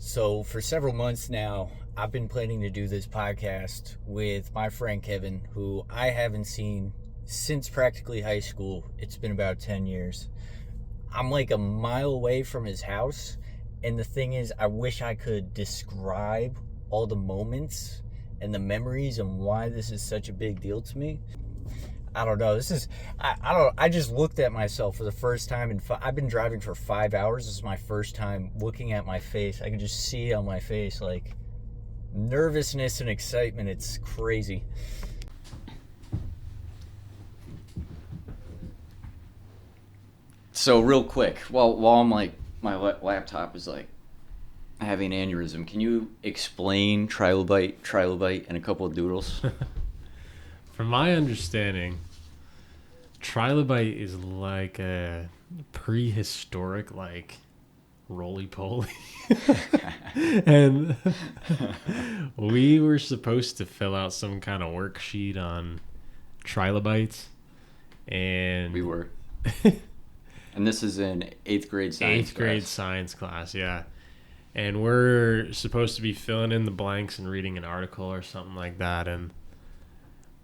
So, for several months now, I've been planning to do this podcast with my friend Kevin, who I haven't seen since practically high school. It's been about 10 years. I'm like a mile away from his house, and the thing is, I wish I could describe all the moments and the memories and why this is such a big deal to me. I don't know. I just looked at myself for the first time, and I've been driving for 5 hours. This is my first time looking at my face. I can just see on my face, like, nervousness and excitement. It's crazy. So real quick, while I'm like, my laptop is like having an aneurysm, can you explain trilobite, and a couple of doodles? From my understanding, trilobite is like a prehistoric, like, roly-poly. And we were supposed to fill out some kind of worksheet on trilobites. And We were. And this is in 8th grade science 8th grade science class, yeah. And we're supposed to be filling in the blanks and reading an article or something like that. And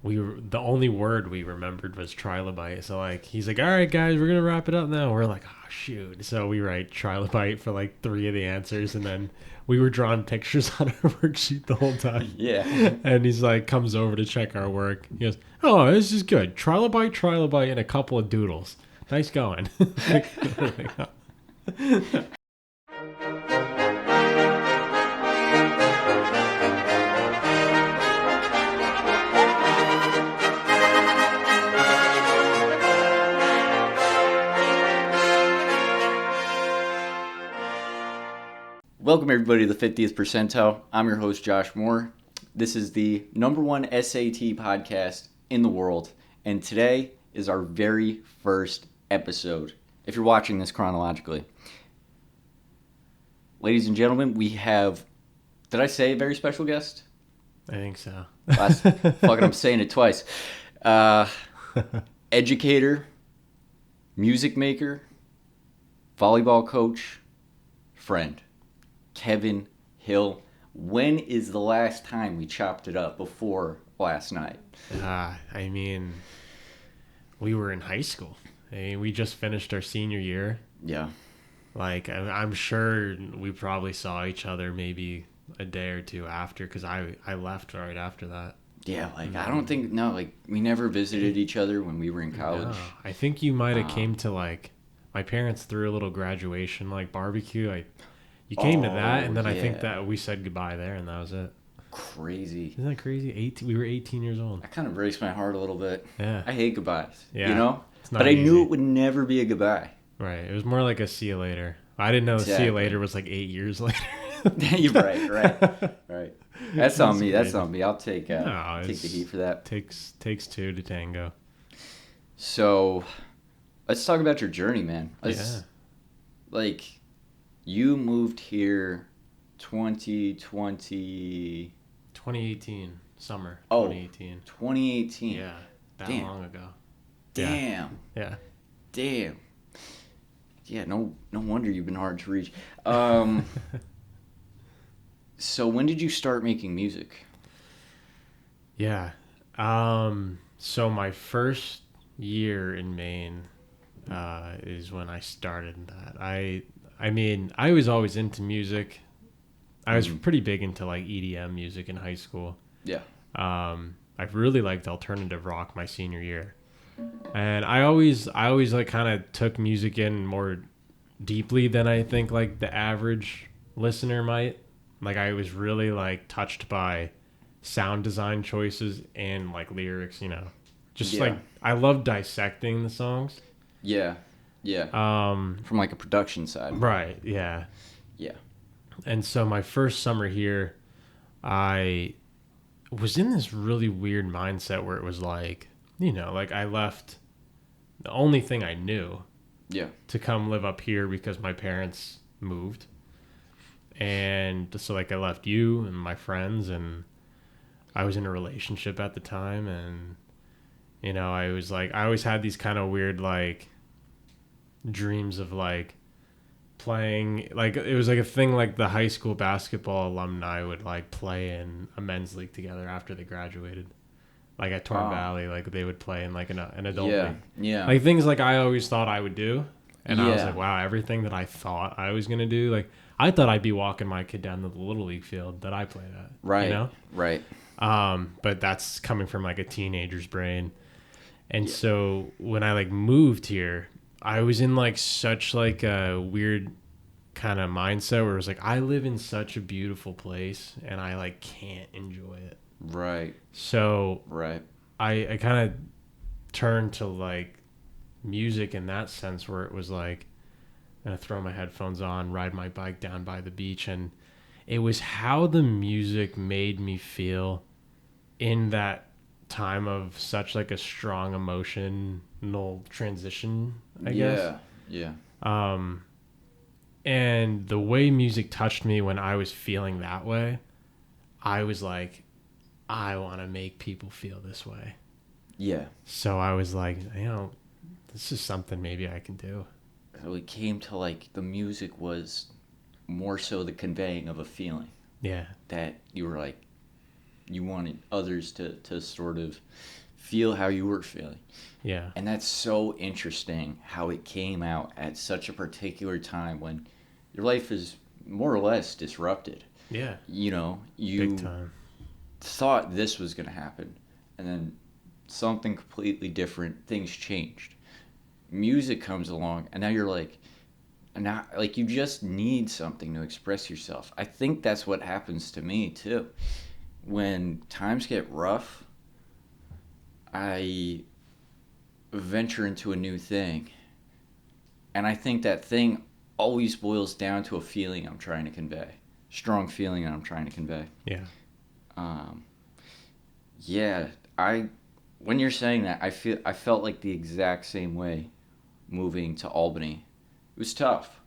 the only word we remembered was trilobite. So, like, he's like, all right, guys, we're going to wrap it up now. We're like, oh, shoot. So we write trilobite for like 3 of the answers. And then we were drawing pictures on our worksheet the whole time. Yeah. And he's like, comes over to check our work. He goes, oh, this is good. Trilobite, and a couple of doodles. Nice going. Welcome, everybody, to the 50th Percentile. I'm your host, Josh Moore. This is the #1 SAT podcast in the world, and today is our very first episode, if you're watching this chronologically. Ladies and gentlemen, we have, did I say a very special guest? I think so. I'm saying it twice. Educator, music maker, volleyball coach, friend. Kevin Hill. When is the last time we chopped it up before last night? I mean, we were in high school. I mean, we just finished our senior year. Yeah. Like, I'm sure we probably saw each other maybe a day or two after, because I left right after that. Yeah, like, I don't think, no, like, we never visited each other when we were in college. No, I think you might have came to, like, my parents threw a little graduation, like, barbecue. You came to that, and then I think that we said goodbye there, and that was it. Crazy. Isn't that crazy? We were 18 years old. That kind of breaks my heart a little bit. Yeah. I hate goodbyes. Yeah. You know? It's not but I easy. knew it would never be a goodbye. Right. It was more like a see you later. I didn't know see you later was like 8 years later. You're right. That's on me. That's on me. I'll take the heat for that. Takes two to tango. So, let's talk about your journey, man. Like, you moved here 2018. Summer. Oh, 2018. 2018. Yeah. That Damn. long ago. Damn. Yeah. Damn. Yeah, no wonder you've been hard to reach. So when did you start making music? Yeah. So my first year in Maine is when I started that. I mean, I was always into music. I was pretty big into, like, EDM music in high school. Yeah. I really liked alternative rock my senior year. And I always like kind of took music in more deeply than I think, like, the average listener might. Like, I was really, like, touched by sound design choices and, like, lyrics, you know. Like, I love dissecting the songs. Yeah. From, like, a production side. Right, yeah. Yeah. And so my first summer here, I was in this really weird mindset where it was like, you know, like, I left the only thing I knew to come live up here because my parents moved. And so, like, I left you and my friends, and I was in a relationship at the time, and, you know, I was like, I always had these kind of weird, like, dreams of, like, playing, like, it was like a thing, like the high school basketball alumni would like play in a men's league together after they graduated. Like at Torn Valley, like they would play in like an adult league. Yeah. Like things like I always thought I would do. And I was Yeah. like, wow, everything that I thought I was going to do, like I thought I'd be walking my kid down to the little league field that I played at. Right. You know? Right. But that's coming from like a teenager's brain. And so when I like moved here, I was in like such like a weird kind of mindset where it was like, I live in such a beautiful place and I like can't enjoy it. Right. So Right. I kind of turned to like music in that sense, where it was like, I'm gonna throw my headphones on, ride my bike down by the beach, and it was how the music made me feel in that time of such like a strong emotional transition, I guess. Yeah. And the way music touched me when I was feeling that way, I was like, I want to make people feel this way. Yeah. So I was like, this is something maybe I can do. So it came to like the music was more so the conveying of a feeling. Yeah. That you were like, you wanted others to sort of feel how you were feeling. Yeah. And that's so interesting how it came out at such a particular time when your life is more or less disrupted. Yeah. You know, you Big time. thought this was going to happen, and then something completely different, things changed. Music comes along, and now you're like, now like you just need something to express yourself. I think that's what happens to me too. When times get rough, I venture into a new thing, and I think that thing always boils down to a feeling I'm trying to convey, strong feeling that I'm trying to convey. Yeah. Yeah, when you're saying that, I felt like the exact same way moving to Albany. It was tough,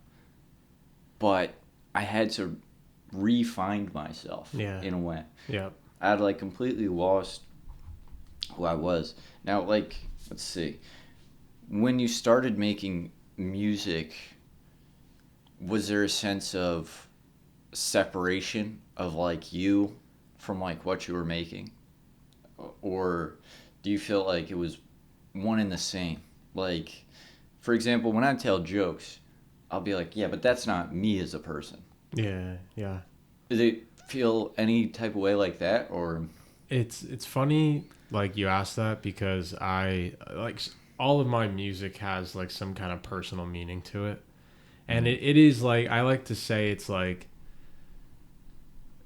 but I had to re-find myself in a way. Yeah. I had like completely lost who I was. Now, like, let's see. When you started making music, was there a sense of separation of like you from like what you were making? Or do you feel like it was one and the same? Like, for example, when I tell jokes, I'll be like, yeah, but that's not me as a person. Yeah. Yeah. Did it feel any type of way like that, or? It's funny, like you asked that, because I like all of my music has like some kind of personal meaning to it. And it is like, I like to say it's like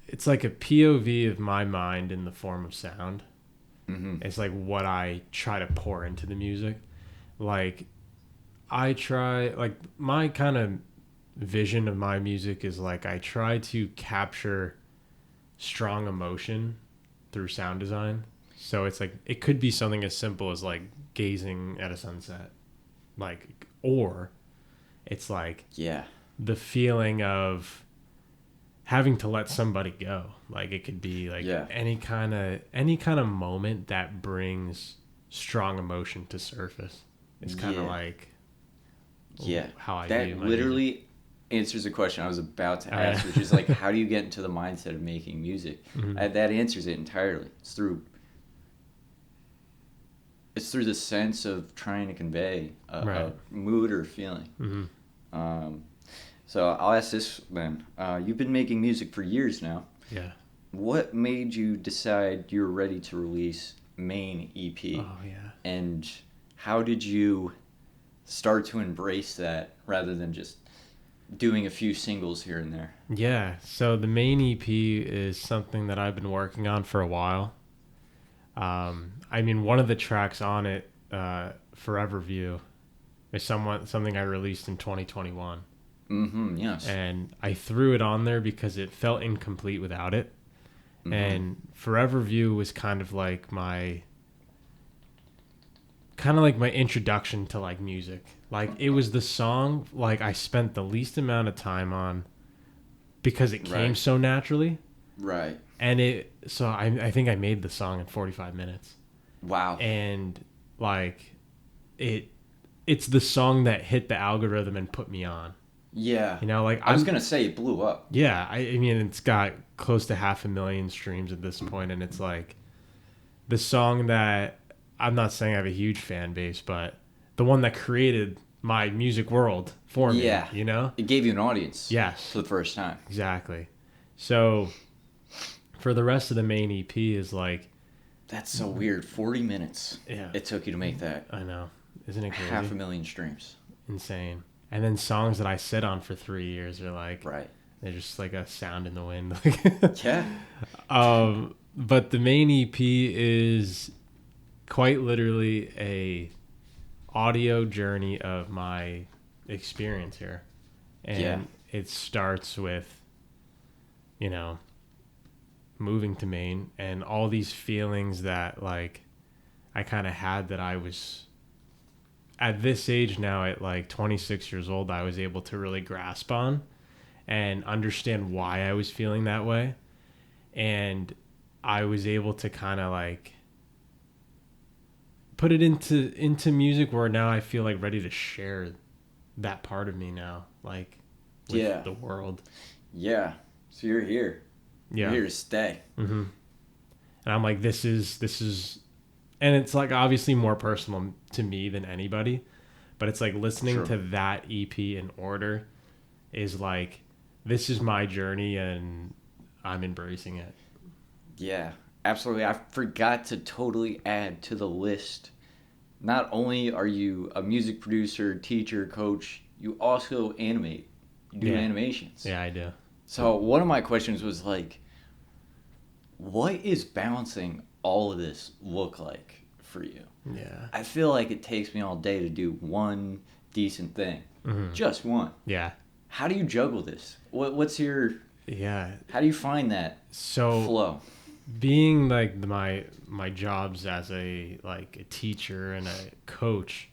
a POV of my mind in the form of sound. Mm-hmm. It's like what I try to pour into the music. Like I try, like my kind of vision of my music is like I try to capture strong emotion through sound design. So it's like, it could be something as simple as like gazing at a sunset, like, or it's like the feeling of having to let somebody go. Like it could be like any kind of moment that brings strong emotion to surface. It's kind of like how I that view my literally music. Answers the question I was about to ask, which is like, how do you get into the mindset of making music? Mm-hmm. That answers it entirely. It's through the sense of trying to convey a mood or feeling. Mm-hmm. So I'll ask this then. You've been making music for years now. Yeah. What made you decide you were ready to release Maine EP? Oh yeah. And how did you start to embrace that rather than just doing a few singles here and there? Yeah. So the Maine EP is something that I've been working on for a while. I mean, one of the tracks on it, Forever View, is something I released in 2021. Mm-hmm, yes. And I threw it on there because it felt incomplete without it. Mm-hmm. And Forever View was kind of like my introduction to like music. Like it was the song like I spent the least amount of time on because it came so naturally. Right. And I think I made the song in 45 minutes. Wow. And like it's the song that hit the algorithm and put me on. Yeah. You know, like I was going to say it blew up. yeah, I mean, it's got close to 500,000 streams at this point, and it's like the song that I'm not saying I have a huge fan base, but the one that created my music world for me, Yeah. you know? It gave you an audience. Yes. For the first time. Exactly. So for the rest of the main EP is like... That's so weird. 40 minutes. Yeah. It took you to make that. I know. Isn't it crazy? 500,000 streams. Insane. And then songs that I sit on for 3 years are like... Right. They're just like a sound in the wind. Yeah. But the main EP is quite literally a audio journey of my experience here. And it starts with, you know, moving to Maine and all these feelings that like I kind of had that I was at this age now at like 26 years old, I was able to really grasp on and understand why I was feeling that way. And I was able to kind of like put it into music where now I feel like ready to share that part of me now, like with the world. Yeah. So you're here. Yeah. You're here to stay. Mm-hmm. And I'm like, this is, and it's like obviously more personal to me than anybody, but it's like listening to that EP in order is like, this is my journey and I'm embracing it. Yeah, absolutely. I forgot to totally add to the list. Not only are you a music producer, teacher, coach, you also animate. You do animations. Yeah, I do. So one of my questions was like, what is balancing all of this look like for you? Yeah. I feel like it takes me all day to do one decent thing. Mm-hmm. Just one. Yeah. How do you juggle this? What's your... Yeah. How do you find that flow? Being like my jobs as a teacher and a coach,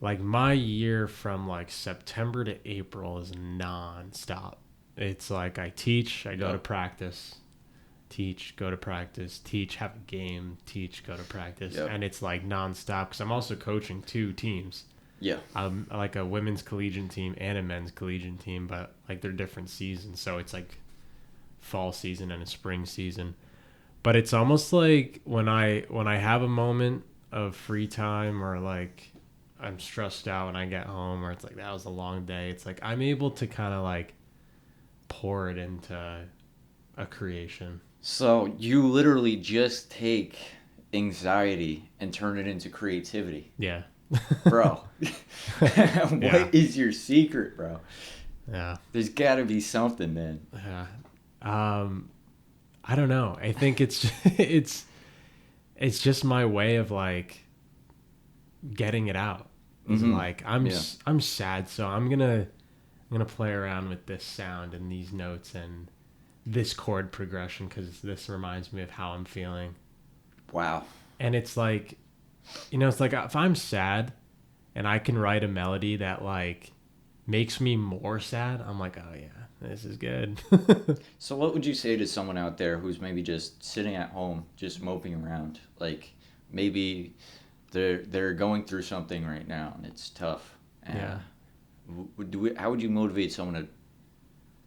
like my year from like September to April is nonstop. It's like I teach, I go to practice, teach, go to practice, teach, have a game, teach, go to practice. And it's like nonstop because I'm also coaching 2 teams. Yeah. I'm like a women's collegiate team and a men's collegiate team, but like they're different seasons. So it's like fall season and a spring season. But it's almost like when I have a moment of free time or like I'm stressed out when I get home or it's like that was a long day, it's like I'm able to kind of like pour it into a creation. So you literally just take anxiety and turn it into creativity. Yeah. Bro. What is your secret, bro? Yeah. There's got to be something, man. Yeah. I don't know. I think it's just my way of like getting it out. Mm-hmm. Like I'm sad, so I'm gonna play around with this sound and these notes and this chord progression because this reminds me of how I'm feeling. Wow. And it's like, you know, it's like if I'm sad and I can write a melody that like makes me more sad, I'm like, oh yeah, this is good. So what would you say to someone out there who's maybe just sitting at home, just moping around? Like maybe they're going through something right now and it's tough. And how would you motivate someone to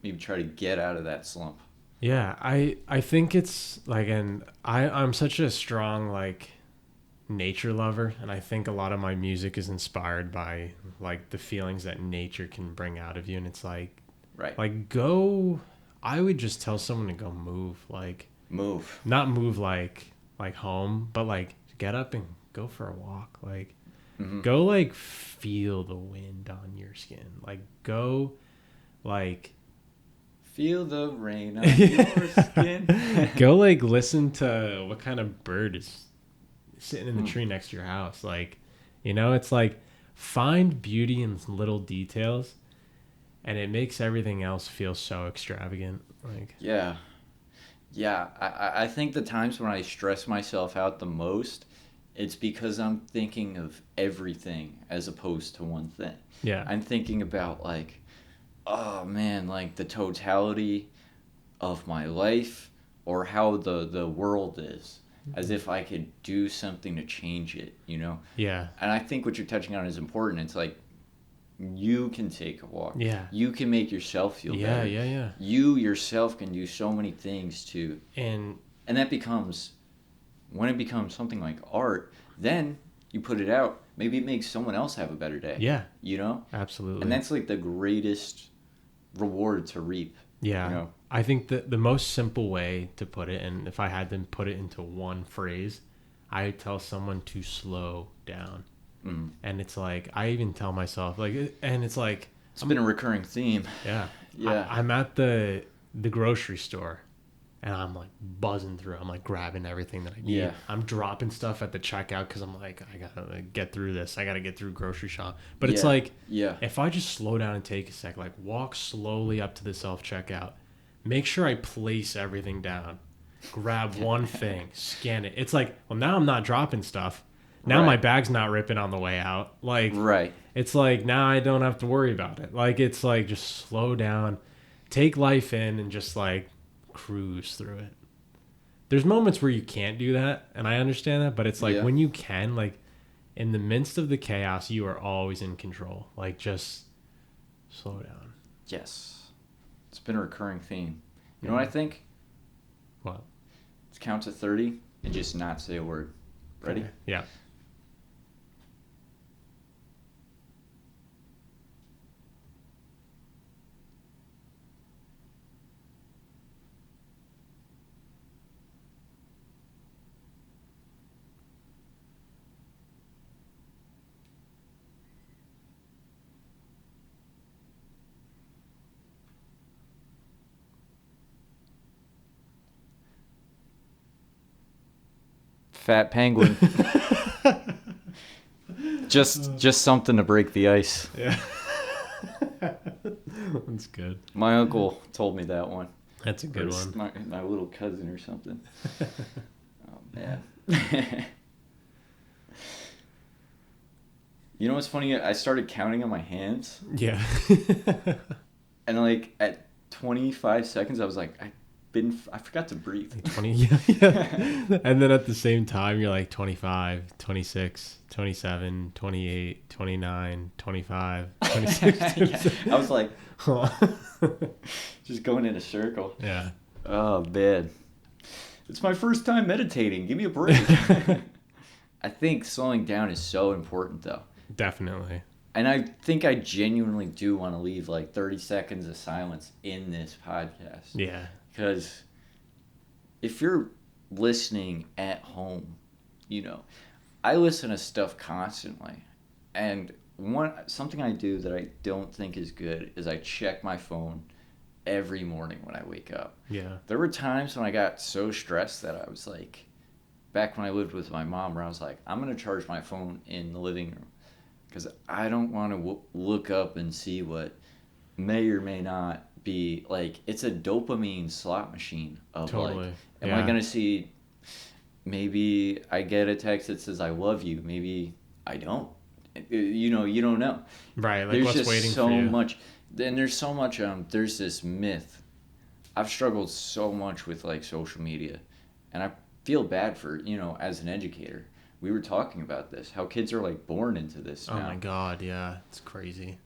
maybe try to get out of that slump? Yeah, I think it's like, and I'm such a strong like nature lover, and I think a lot of my music is inspired by like the feelings that nature can bring out of you, and it's like, like go. I would just tell someone to go move, like not move like home, but like get up and go for a walk, like go like feel the wind on your skin, like go like. Feel the rain on your skin. Go like listen to what kind of bird is sitting in the tree next to your house. Like, you know, it's like find beauty in little details and it makes everything else feel so extravagant. Like Yeah. I think the times when I stress myself out the most, it's because I'm thinking of everything as opposed to one thing. Yeah. I'm thinking about like, oh man, like the totality of my life or how the world is, as if I could do something to change it, you know? Yeah. And I think what you're touching on is important. It's like You can take a walk. Yeah. You can make yourself feel better. Yeah. You yourself can do so many things to, And that becomes, when it becomes something like art, then you put it out. Maybe it makes someone else have a better day. yeah, You know? absolutely. And that's like the greatest reward to reap. Yeah. You know? I think that the most simple way to put it, and if I had to put it into one phrase, I tell someone to slow down. Mm. And it's like, I even tell myself, like, and it's like, It's been a recurring theme. yeah. Yeah. I'm at the grocery store and I'm like buzzing through. I'm like grabbing everything that I need. Yeah. I'm dropping stuff at the checkout because I'm like, I gotta get through this. I gotta get through grocery shop. But it's like, if I just slow down and take a sec, like walk slowly up to the self checkout, make sure I place everything down, grab one thing, scan it. It's like, well, now I'm not dropping stuff. Now my bag's not ripping on the way out. Like, Right. it's like, now I don't have to worry about it. Like, it's like, just slow down, take life in, and just like cruise through it. There's moments where you can't do that, and I understand that, but it's like when you can, like in the midst of the chaos, you are always in control. Like, just slow down. Yes. It's been a recurring theme. You know what I think? What? Let's count to 30 and just not say a word. Ready? Okay. Yeah. Fat penguin. just something to break the ice. Yeah. That's good. My uncle told me that one. That's a good Or one. My little cousin or something. Oh man. You know what's funny? I started counting on my hands, Yeah. and like at 25 seconds, I was like, I forgot to breathe. 20, yeah. And then at the same time, you're like 25, 26, 27, 28, 29, 25, 26. Yeah, I was like, Oh. just going in a circle. Yeah. Oh, man. It's my first time meditating. Give me a break. I think slowing down is so important, though. Definitely. And I think I genuinely do want to leave like 30 seconds of silence in this podcast. Yeah. Because if you're listening at home, you know, I listen to stuff constantly. And something I do that I don't think is good is I check my phone every morning when I wake up. Yeah. There were times when I got so stressed that I was like, back when I lived with my mom, where I was like, I'm going to charge my phone in the living room because I don't want to look up and see what may or may not be, like, it's a dopamine slot machine of Totally. like, am I going to see, maybe I get a text that says I love you, maybe I don't. You know, you don't know. Right. Like, There's what's just waiting so for you? much. And there's so much, there's this myth. I've struggled so much with like social media, and I feel bad for, you know, as an educator. We were talking about this, how kids are like born into this now. Oh my God. Yeah. It's crazy.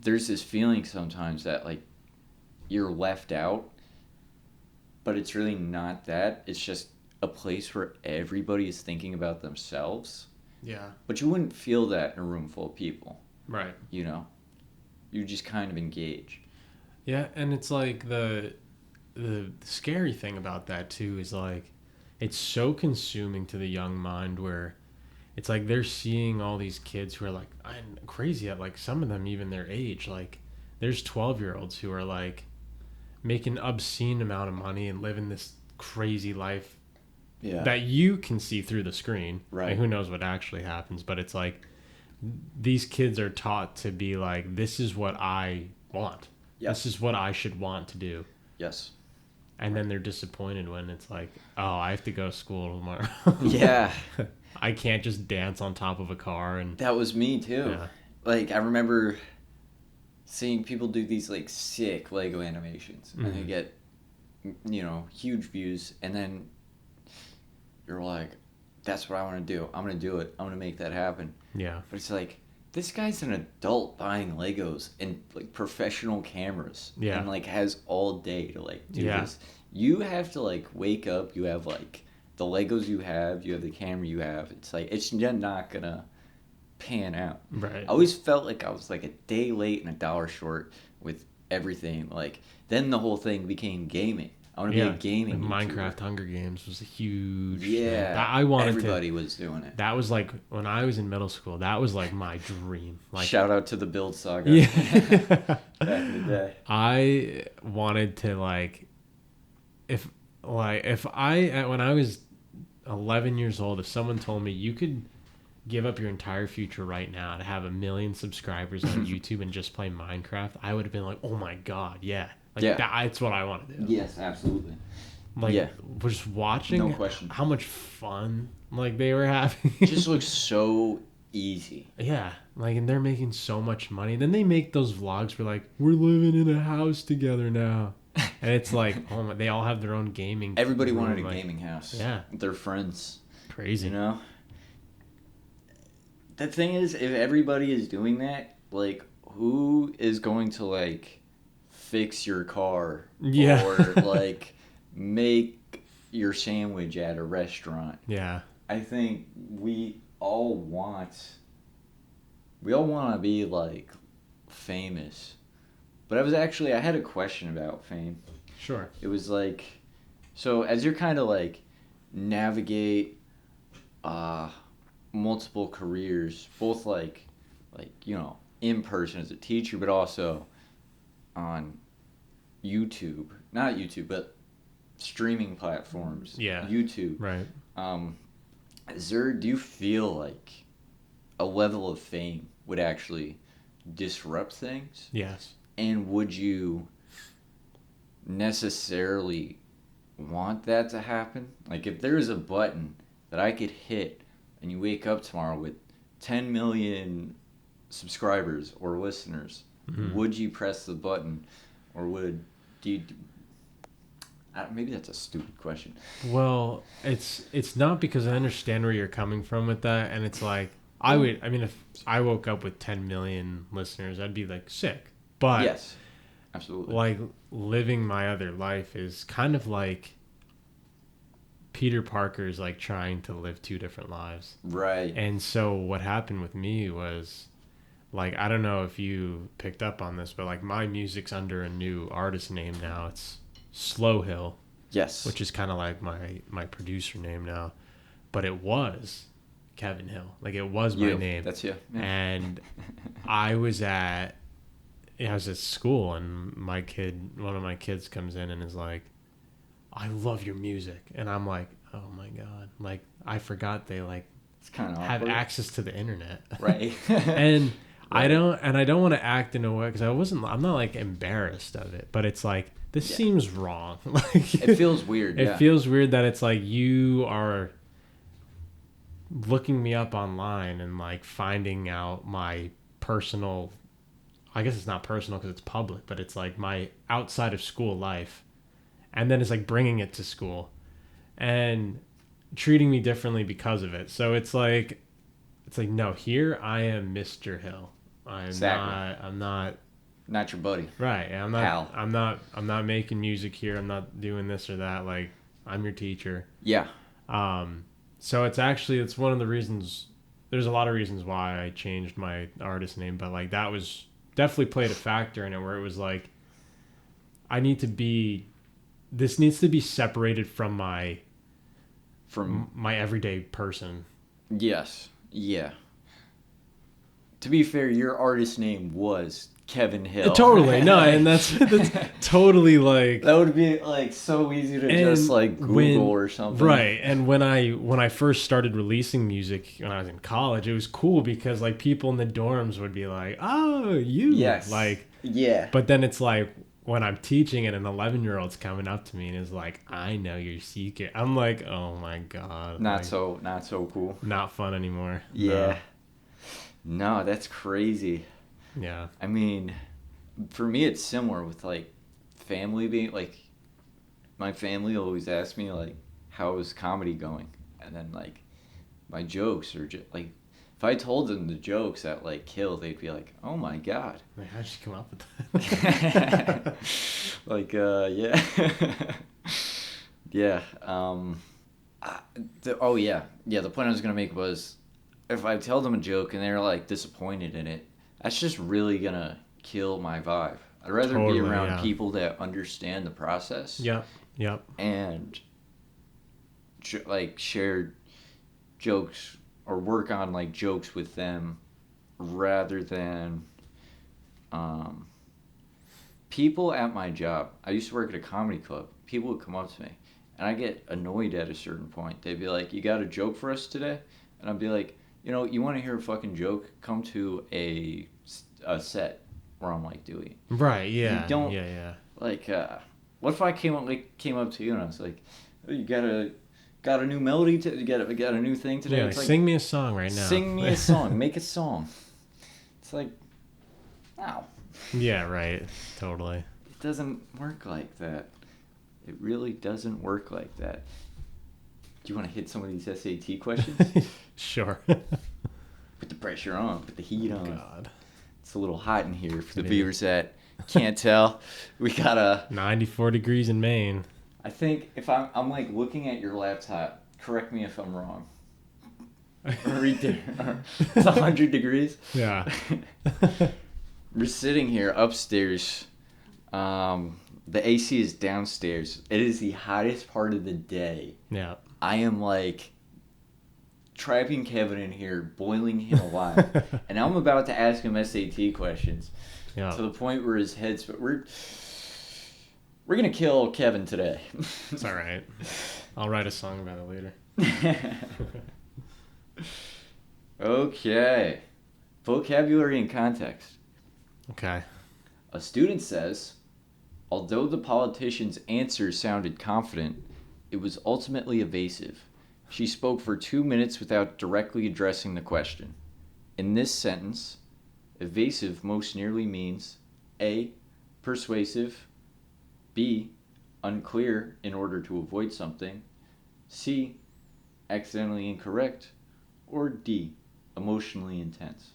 There's this feeling sometimes that like you're left out, but it's really not that. It's just a place where everybody is thinking about themselves. Yeah. But you wouldn't feel that in a room full of people, Right. you know? You just kind of engage. Yeah. And it's like the scary thing about that too is like, it's so consuming to the young mind where it's like they're seeing all these kids who are like, I'm crazy at like some of them even their age. Like there's 12-year-olds who are like making obscene amount of money and living this crazy life that you can see through the screen. Right. And who knows what actually happens, but it's like these kids are taught to be like, this is what I want. Yes. This is what I should want to do. Yes. And then they're disappointed when it's like, oh, I have to go to school tomorrow. Yeah. I can't just dance on top of a car. And That was me too. Yeah. Like, I remember seeing people do these like sick Lego animations, and they get, you know, huge views, and then you're like, that's what I want to do. I'm going to do it. I'm going to make that happen. Yeah. But it's like, this guy's an adult buying Legos and like professional cameras. Yeah. And like has all day to like do Yeah. this. You have to like wake up, you have like the Legos you have the camera you have. It's like, it's not gonna pan out. Right. I always felt like I was like a day late and a dollar short with everything. Like, then the whole thing became gaming. I want to be a gaming like YouTuber. Minecraft Hunger Games was a huge thing. Yeah. I wanted everybody was doing it. That was like, when I was in middle school, that was like my dream. Like, Shout out to the Build Saga. Yeah. Back in the day. I wanted to like, when I was 11 years old, if someone told me you could give up your entire future right now to have 1 million subscribers on YouTube and just play Minecraft, I would have been like, oh my God, yeah. Like, Yeah. that's what I want to do. Yes, absolutely. Like, Yeah. just watching No question. how much fun, like, they were having. It just looks so easy. Yeah, like, and they're making so much money. Then they make those vlogs where, like, we're living in a house together now. And it's like, oh my, they all have their own gaming. Everybody room, wanted a like, gaming house. Yeah. With their friends. Crazy. You know? The thing is, if everybody is doing that, like, who is going to, like, fix your car? Yeah. Or, like, make your sandwich at a restaurant? Yeah. I think we all want to be, like, famous. But I had a question about fame. Sure. It was like, so as you're kind of like navigate multiple careers, both like you know, in person as a teacher, but also on YouTube, not YouTube, but streaming platforms. Yeah. YouTube. Right. Do you feel like a level of fame would actually disrupt things? Yes. And would you necessarily want that to happen? Like, if there was a button that I could hit and you wake up tomorrow with 10 million subscribers or listeners, would you press the button? Or maybe that's a stupid question. Well, it's not, because I understand where you're coming from with that, and it's like, if I woke up with 10 million listeners, I'd be like sick. But Yes, absolutely. like, living my other life is kind of like Peter Parker's like trying to live two different lives. Right. And so what happened with me was, like, I don't know if you picked up on this, but like, my music's under a new artist name now. It's Slow Hill, Yes. which is kind of like my producer name now, but it was Kevin Hill. Like, it was my name. That's you. Yeah. And I was at school, and one of my kids comes in and is like, I love your music. And I'm like, oh my God. Like, I forgot they like It's kind of have access to the internet. Right. And Right. I don't want to act in a way, because I'm not like embarrassed of it, but it's like, this seems wrong. Like, It feels weird. it feels weird that it's like you are looking me up online and like finding out my personal, I guess it's not personal because it's public, but it's like my outside of school life, and then it's like bringing it to school and treating me differently because of it. So it's like no, here I am Mr. Hill. I'm not your buddy. right. I'm not Pal. I'm not making music here. I'm not doing this or that. Like, I'm your teacher. Yeah. So it's one of the reasons. There's a lot of reasons why I changed my artist name, but like, that was definitely played a factor in it, where it was like, this needs to be separated from my everyday person. Yes. Yeah. To be fair, your artist name was Kevin Hill. Totally. No, and that's totally like, that would be like so easy to just like Google or something. Right. And when I first started releasing music when I was in college, it was cool because like people in the dorms would be like, "Oh, you." Yes. Like, yeah. But then it's like, when I'm teaching and an 11-year-old's coming up to me and is like, "I know your secret." I'm like, "Oh my God." Not like, so cool. Not fun anymore. Yeah. No, that's crazy. Yeah. I mean, for me, it's similar with like family being like, my family always asks me like, how is comedy going? And then like, my jokes are just like, if I told them the jokes that like kill, they'd be like, "Oh my god!" Like, how'd you come up with that? Like, yeah, yeah. The point I was gonna make was, if I tell them a joke and they're like disappointed in it, that's just really gonna kill my vibe. I'd rather be Totally, around yeah. people that understand the process. Yep. And like share jokes or work on like jokes with them rather than people at my job. I used to work at a comedy club. People would come up to me and I get annoyed at a certain point. They'd be like, "You got a joke for us today?" And I'd be like, "You want to hear a fucking joke? Come to a set where I'm like doing it." Right, yeah. You don't Yeah. like what if I came up to you and I was like, "Oh, you got a new melody to you got a new thing today?" Yeah, It's like, sing me a song right now. sing me a song, make a song. It's like, wow. Yeah, right. Totally. It doesn't work like that. It really doesn't work like that. Do you want to hit some of these SAT questions? Sure. Put the pressure on, put the heat on. God. It's a little hot in here for the It viewers that can't tell. We got a 94 degrees in Maine. I think if I'm like looking at your laptop, correct me if I'm wrong. Right there. It's 100 degrees. Yeah. We're sitting here upstairs. The AC is downstairs. It is the hottest part of the day. Yeah. I am like trapping Kevin in here, boiling him alive. And I'm about to ask him SAT questions. Yeah. To the point where his head's... We're going to kill Kevin today. It's all right. I'll write a song about it later. Okay. Vocabulary and context. Okay. A student says, although the politician's answer sounded confident, it was ultimately evasive. She spoke for 2 minutes without directly addressing the question. In this sentence, evasive most nearly means A, persuasive, B, unclear in order to avoid something, C, accidentally incorrect, or D, emotionally intense.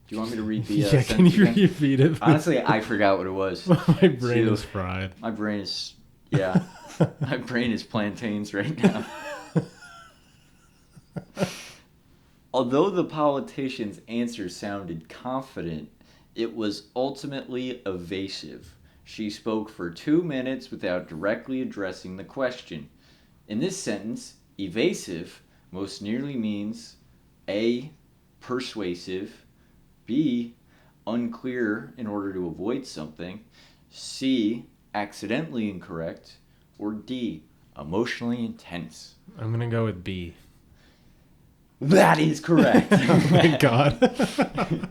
Do you want me to read the Yeah, sentence can you again? repeat it? Honestly, I forgot what it was. My brain Too. is fried. My brain is, yeah. My brain is plantains right now. Although the politician's answer sounded confident, it was ultimately evasive. She spoke for 2 minutes without directly addressing the question. In this sentence, evasive most nearly means A, persuasive, B, unclear in order to avoid something, C, accidentally incorrect, or D, emotionally intense. I'm going to go with B. That is correct. Oh my God.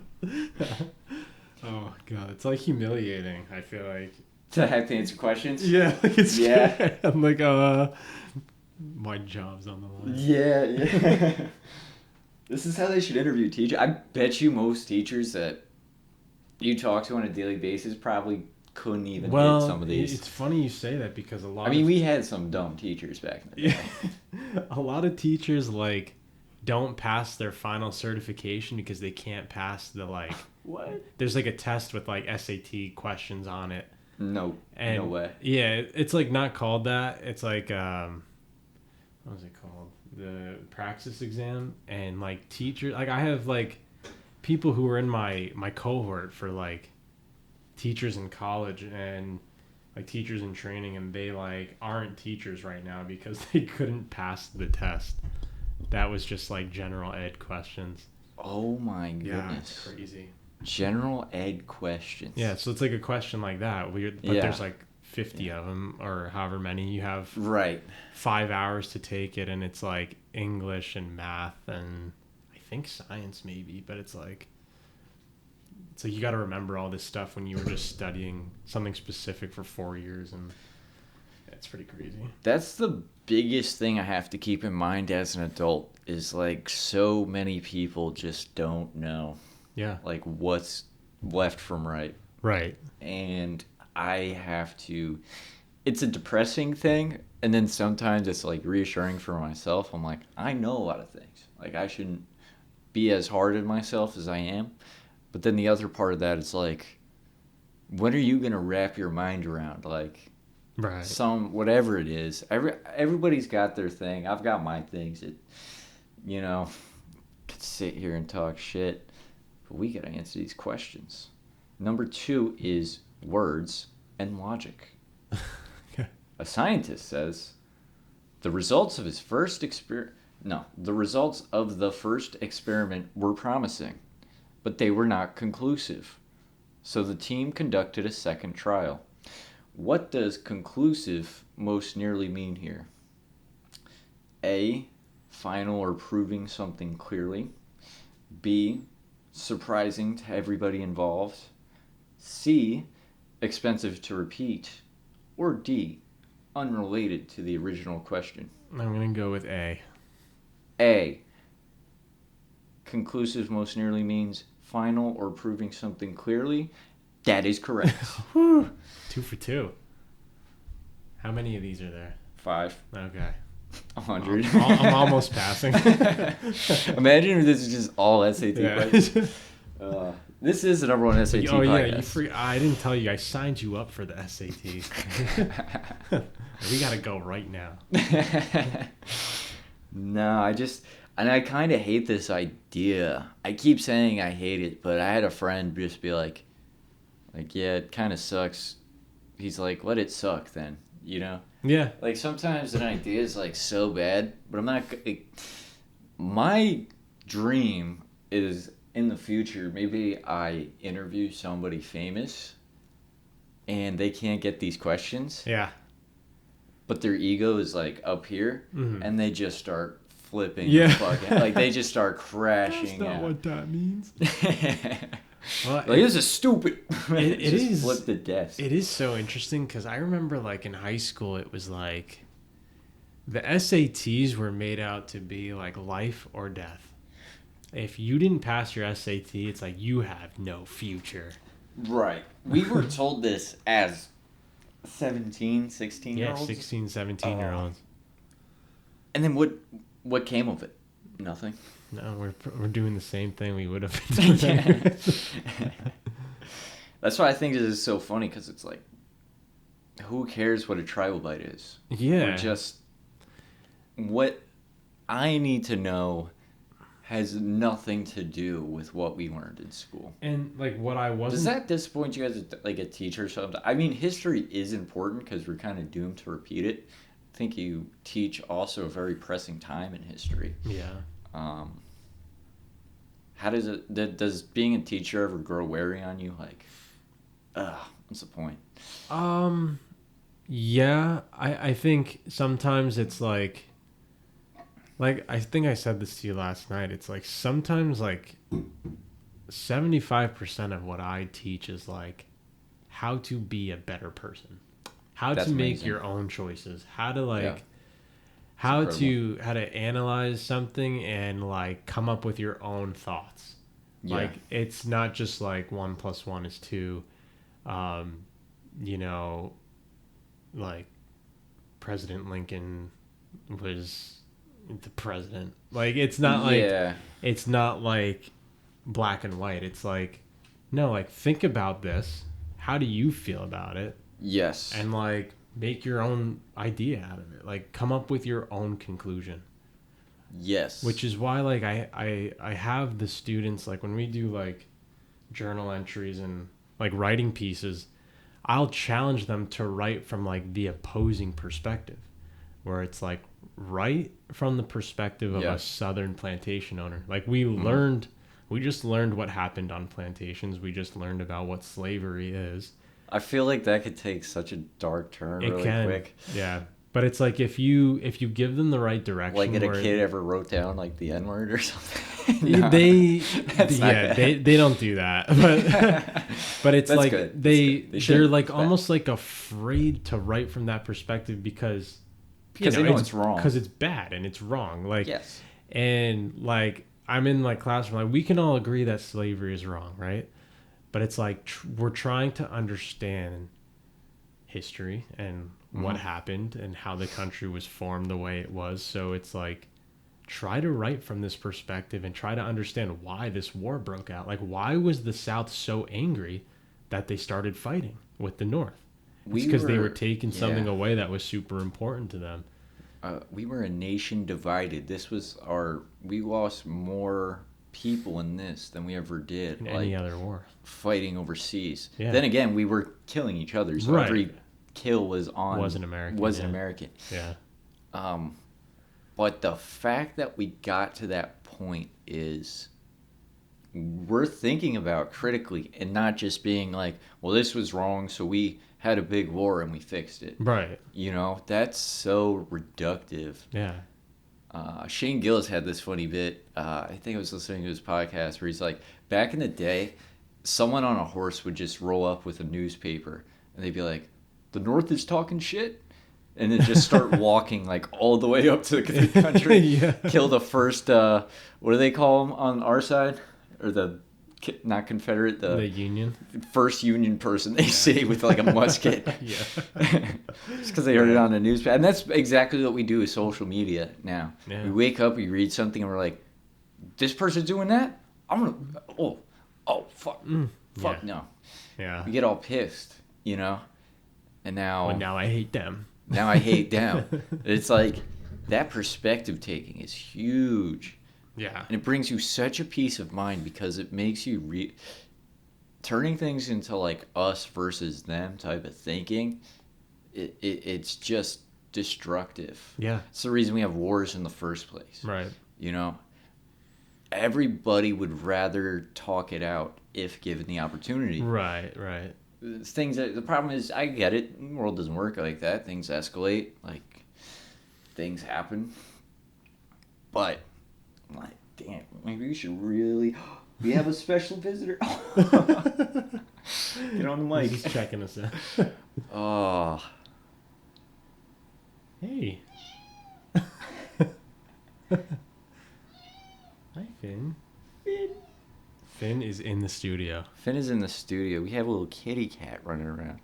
Oh God. It's like humiliating, I feel like. To have to answer questions? Yeah. Like it's Yeah. I'm like, my job's on the line. Yeah. This is how they should interview teachers. I bet you most teachers that you talk to on a daily basis probably couldn't even hit some of these. It's funny you say that because a lot I mean, we had some dumb teachers back in the day. a lot of teachers like don't pass their final certification because they can't pass the like What? there's like a test with like SAT questions on it. No, And no way. Yeah, it's like not called that. It's like what was it called? The praxis exam. And like teachers, like I have like people who were in my cohort for like teachers in college and like teachers in training, and they like aren't teachers right now because they couldn't pass the test. That was just like general ed questions. Oh my Yeah, goodness. it's crazy. General ed questions. Yeah, so it's like a question like that. But Yeah. there's like 50 of them or however many. You have Right. 5 hours to take it, and it's like English and math and I think science maybe, but it's like you got to remember all this stuff when you were just studying something specific for 4 years, and it's pretty crazy. That's the biggest thing I have to keep in mind as an adult is like so many people just don't know Yeah. like what's left from right. Right. And I have to, it's a depressing thing, and then sometimes it's like reassuring for myself. I'm like, I know a lot of things. Like I shouldn't be as hard on myself as I am. But then the other part of that is like, when are you gonna wrap your mind around like Right. whatever it is? Everybody's got their thing. I've got my things. Could sit here and talk shit, but we gotta answer these questions. Number 2 is words and logic. Okay. A scientist says the results of the first experiment were promising, but they were not conclusive. So the team conducted a second trial. What does conclusive most nearly mean here? A, final or proving something clearly. B, surprising to everybody involved. C, expensive to repeat. Or D, unrelated to the original question. I'm going to go with A. A, conclusive most nearly means final or proving something clearly. That is correct. 2 for 2. How many of these are there? 5. Okay. 100. I'm almost passing. Imagine if this is just all SAT questions. This is the number 1 SAT podcast. Yeah, I didn't tell you. I signed you up for the SAT. We got to go right now. No, I kind of hate this idea. I keep saying I hate it, but I had a friend just be like, yeah, it kind of sucks. He's like, let it suck then, Yeah. Like, sometimes an idea is, like, so bad, but I'm not... my dream is, in the future, maybe I interview somebody famous, and they can't get these questions. Yeah. But their ego is, like, up here, and they just start flipping. Yeah. Like, they just start crashing. That's not what that means. Well, like, this is stupid. It is. Flip the desk. It is so interesting because I remember, like, in high school, it was like the SATs were made out to be like life or death. If you didn't pass your SAT, it's like you have no future. Right. We were told this as 17, 16-year-olds. Yeah, 16, 17-year-olds. And then what came of it? Nothing. No, we're doing the same thing we would have been doing. That's why I think this is so funny, because it's like, who cares what a trilobite is? Yeah. What I need to know has nothing to do with what we learned in school. And, like, what I wasn't... Does that disappoint you as, like, a teacher or something? I mean, history is important because we're kind of doomed to repeat it. I think you teach also a very pressing time in history. Yeah. How does being a teacher ever grow weary on you? Like, what's the point? Yeah, I think sometimes it's like I think I said this to you last night. It's like sometimes like 75% of what I teach is like how to be a better person, how to make amazing. your own choices, how to like. Yeah. How to analyze something and like come up with your own thoughts. Yeah. Like it's not just like 1 + 1 is 2. Like President Lincoln was the president. Like it's not it's not like black and white. It's like no, like think about this. How do you feel about it? Yes. And like make your own idea out of it. Like come up with your own conclusion. Yes. Which is why like I have the students, like when we do like journal entries and like writing pieces, I'll challenge them to write from like the opposing perspective, where it's like write from the perspective of a southern plantation owner. Like we just learned what happened on plantations. We just learned about what slavery is. I feel like that could take such a dark turn quick. Yeah. But it's like if you give them the right direction. Like, a kid ever wrote down like the N-word or something? No. They don't do that. But it's That's like good. they're like almost like afraid to write from that perspective because they know it's wrong. Because it's bad and it's wrong. Like yes. And like I'm in like classroom, like we can all agree that slavery is wrong, right? But it's like we're trying to understand history and what happened and how the country was formed the way it was. So it's like try to write from this perspective and try to understand why this war broke out. Like, why was the South so angry that they started fighting with the North? It's because they were taking something away that was super important to them. We were a nation divided. We lost more people in this than we ever did In any other war. Fighting overseas. Yeah. Then again, we were killing each other, so every kill was an American. Yeah. But the fact that we got to that point is we're thinking about critically and not just being like, well, this was wrong, so we had a big war and we fixed it. Right. You know, that's so reductive. Yeah. Shane Gillis had this funny bit. I think I was listening to his podcast where he's like, back in the day, someone on a horse would just roll up with a newspaper and they'd be like, the North is talking shit? And then just start walking like all the way up to the country. Yeah. Kill the first, what do they call them on our side? Or the, not Confederate, the Union. First Union person they see with like a musket. Yeah. Just because they heard it on the newspaper. And that's exactly what we do with social media now. Yeah. We wake up, we read something, and we're like, this person's doing that? I'm going to, fuck. Fuck Yeah. no. Yeah. We get all pissed, you know? And now... Well, now I hate them. Now I hate them. It's like, that perspective taking is huge. Yeah. And it brings you such a peace of mind because it makes you turning things into like us versus them type of thinking. It's just destructive. Yeah. It's the reason we have wars in the first place. Right. You know, everybody would rather talk it out if given the opportunity. Right. The problem is, I get it. The world doesn't work like that. Things escalate. Like, things happen. But, I'm like, damn, maybe we should really... We have a special visitor. Get on the mic. He's just checking us out. Oh. Hey. Hi, Finn. Finn is in the studio. Finn is in the studio. We have a little kitty cat running around.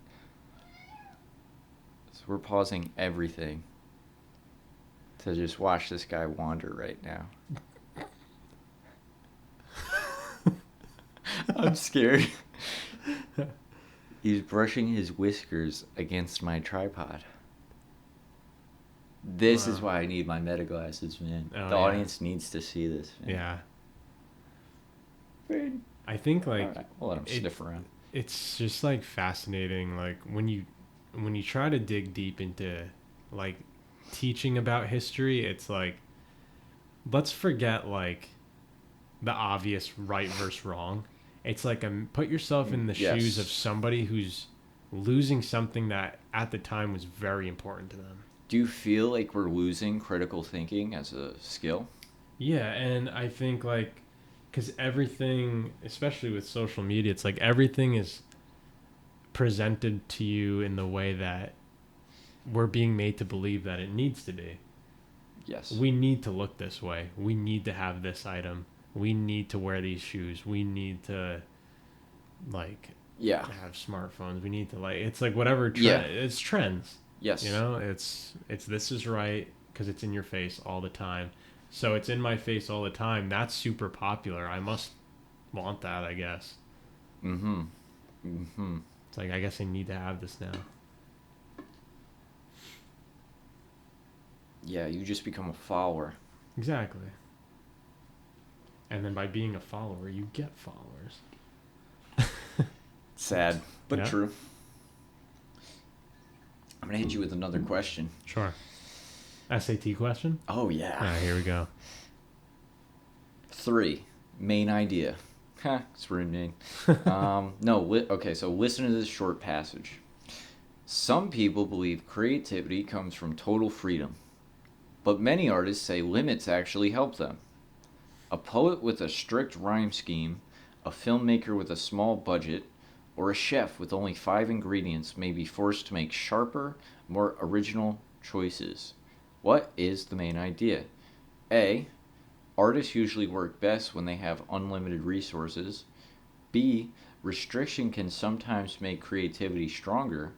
So we're pausing everything to just watch this guy wander right now. I'm scared. He's brushing his whiskers against my tripod. This is why I need my meta glasses, man. Oh, the yeah. audience needs to see this, man. Yeah. Finn. I think like All right, we'll let him sniff around. it's just like fascinating, like when you try to dig deep into like teaching about history, it's like, let's forget like the obvious right versus wrong. It's like put yourself in the shoes of somebody who's losing something that at the time was very important to them. Do you feel like we're losing critical thinking as a skill? Yeah, and I think like, because everything, especially with social media, it's like everything is presented to you in the way that we're being made to believe that it needs to be. Yes. We need to look this way. We need to have this item. We need to wear these shoes. We need to, like, have smartphones. We need to, like, it's like whatever it's trends. Yes. You know, it's this is right because it's in your face all the time. So it's in my face all the time. That's super popular. I must want that, I guess. Mm-hmm. Mm-hmm. It's like, I guess I need to have this now. Yeah, you just become a follower. Exactly. And then by being a follower, you get followers. Sad, but Yeah. true. I'm going to hit you with another question. Sure. SAT question? Oh, yeah. Ah, here we go. 3. Main idea. It's written in. Okay, so listen to this short passage. Some people believe creativity comes from total freedom, but many artists say limits actually help them. A poet with a strict rhyme scheme, a filmmaker with a small budget, or a chef with only 5 ingredients may be forced to make sharper, more original choices. What is the main idea? A. Artists usually work best when they have unlimited resources. B. Restriction can sometimes make creativity stronger.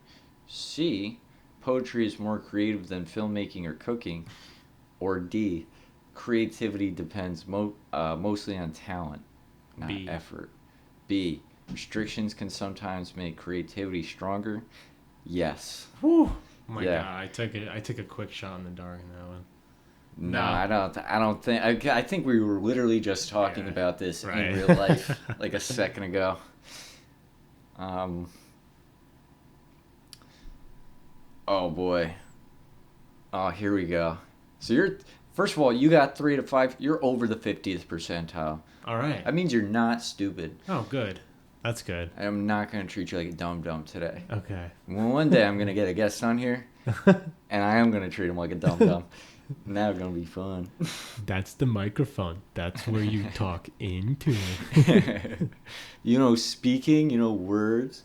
C. Poetry is more creative than filmmaking or cooking. Or D. creativity depends mostly on talent, not B. effort. B. Restrictions can sometimes make creativity stronger. Yes. Whew. Oh my Yeah. God, I took a quick shot in the dark in that one. No, No. I don't think. I think we were literally just talking Yeah, about this right. in real life like a second ago. Oh boy. Oh, here we go. So you're first of all, you got 3 to 5. You're over the 50th percentile. All right. That means you're not stupid. Oh, good. That's good. I'm not gonna treat you like a dum-dum today. Okay. Well, one day I'm gonna get a guest on here, and I am gonna treat him like a dum-dum. Now it's gonna be fun. That's the microphone. That's where you talk into it. Speaking, words.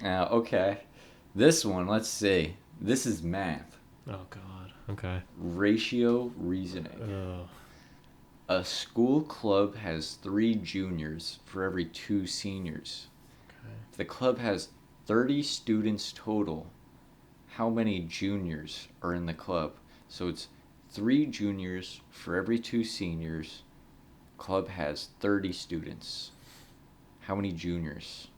Okay. This one, let's see. This is math. Oh, God. Okay. Ratio reasoning. Oh. A school club has 3 juniors for every 2 seniors. Okay. If the club has 30 students total, how many juniors are in the club? So it's 3 juniors for every 2 seniors. Club has 30 students. How many juniors?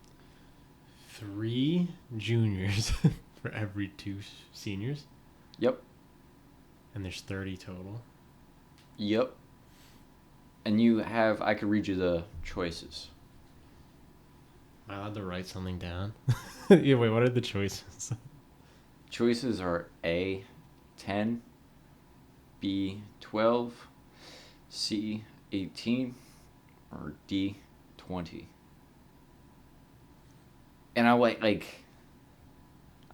3 juniors for every 2 seniors? Yep. And there's 30 total? Yep. And I could read you the choices. Am I allowed to write something down? Yeah, wait, what are the choices? Choices are A, 10, B, 12, C, 18, or D, 20. And I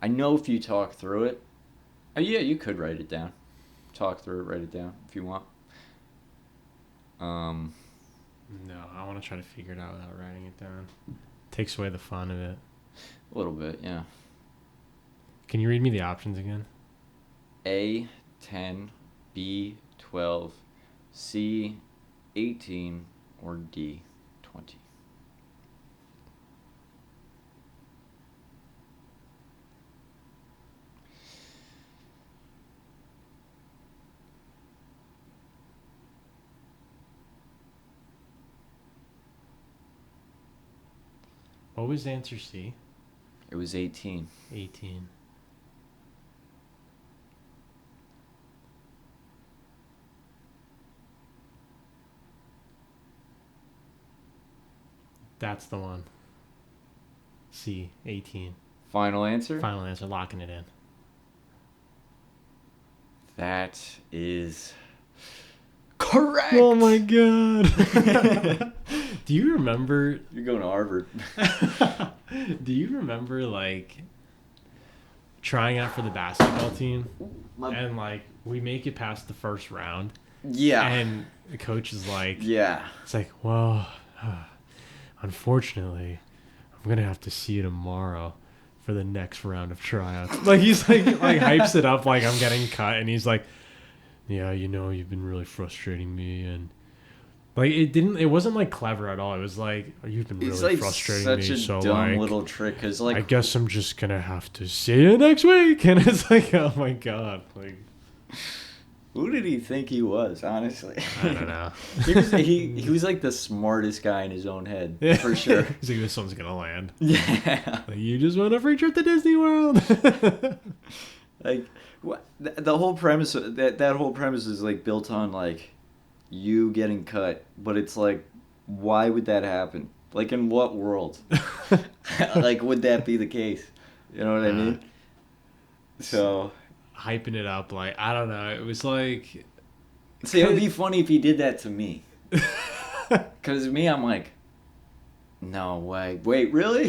know if you talk through it, yeah, you could write it down. Talk through it, write it down if you want. No, I want to try to figure it out without writing it down. Takes away the fun of it. A little bit, yeah. Can you read me the options again? A, 10, B, 12, C, 18, or D, 20. What was answer C? It was 18. 18. That's the one. C, 18. Final answer? Final answer, locking it in. That is correct. Oh my God. Do you remember? You're going to Harvard. Do you remember, trying out for the basketball team? And, we make it past the first round. Yeah. And the coach is like, yeah. It's like, well, unfortunately, I'm going to have to see you tomorrow for the next round of tryouts. He's like hypes it up like I'm getting cut. And he's like, yeah, you've been really frustrating me. And it wasn't clever at all. It was like, you've been really frustrating me. Such a dumb little trick. Because I guess I'm just going to have to see you next week. And it's like, oh my God. Who did he think he was, honestly? I don't know. he was the smartest guy in his own head, for sure. He's like, this one's going to land. Yeah. You just want a free trip to Disney World. What? The whole premise, that whole premise is built on you getting cut, but it's why would that happen? In what world? Would that be the case? You know what I mean? So hyping it up, I don't know. It was like, see, it would be funny if he did that to me. Because me, I'm like, no way. Wait, really?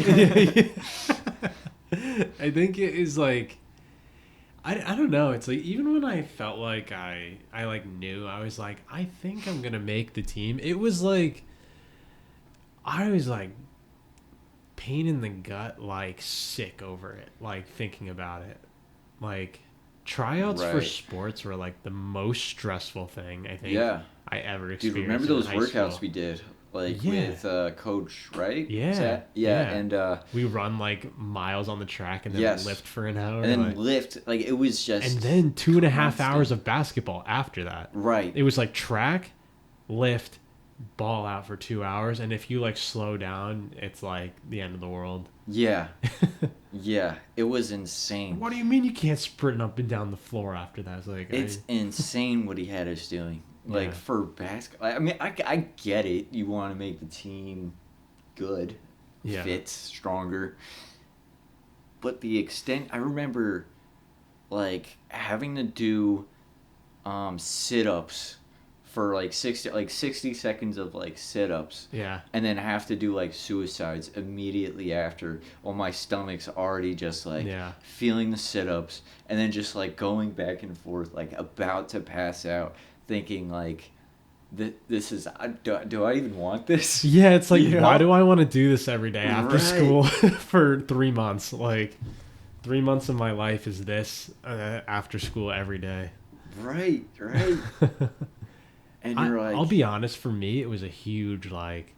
I think it is I don't know. It's even when I felt like I knew, I was like, I think I'm gonna make the team. It was I was pain in the gut, sick over it, thinking about it. Tryouts for sports were the most stressful thing I think I ever experienced. Dude, remember those workouts school. we did? like Yeah. with Coach, right? Yeah. Is that- Yeah. and We run like miles on the track and then Yes. lift for an hour. and then like- lift. Like it was just. and then 2.5 constant. hours of basketball after that. Right. It was like track, lift, ball out for 2 hours, and if you like slow down, it's like the end of the world. Yeah. Yeah. It was insane. What do you mean you can't sprint up and down the floor after that? It's like It's insane what he had us doing. Like Yeah. for basketball, I mean, I get it. You want to make the team good, Yeah. fit, stronger. But the extent, I remember, like having to do, sit-ups for like 60 seconds of like sit-ups, yeah. and then have to do like suicides immediately after. While my stomach's already just like Yeah. feeling the sit-ups, and then just like going back and forth, like about to pass out, thinking like, this is do I even want this? Yeah, it's like, You why know? do I want to do this every day after Right. school for 3 months? Like, 3 months of my life is this after school every day. Right. And you're like, I'll be honest, for me, it was a huge, like,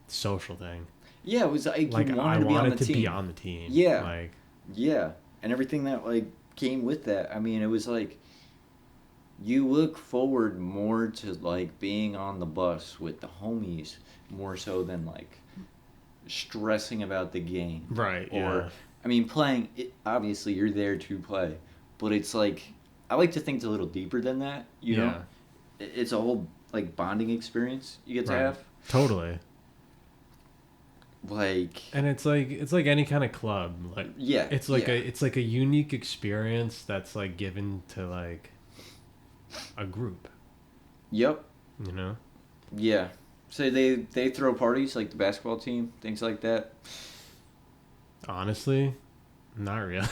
social thing. yeah, it was like Like, you I wanted to be on wanted the to team. be on the team. Yeah. Like, Yeah, and everything that like came with that. I mean, it was like you look forward more to like being on the bus with the homies more so than like stressing about the game. right, Or yeah. I mean, playing it, obviously you're there to play, but it's like I like to think it's a little deeper than that, you know? It's a whole like bonding experience you get to Right. have. Totally. Like And it's like any kind of club. Like, yeah, it's like yeah. it's like a unique experience that's like given to like a group, Yep. you know? Yeah. So they throw parties like the basketball team, things like that. Honestly, not really.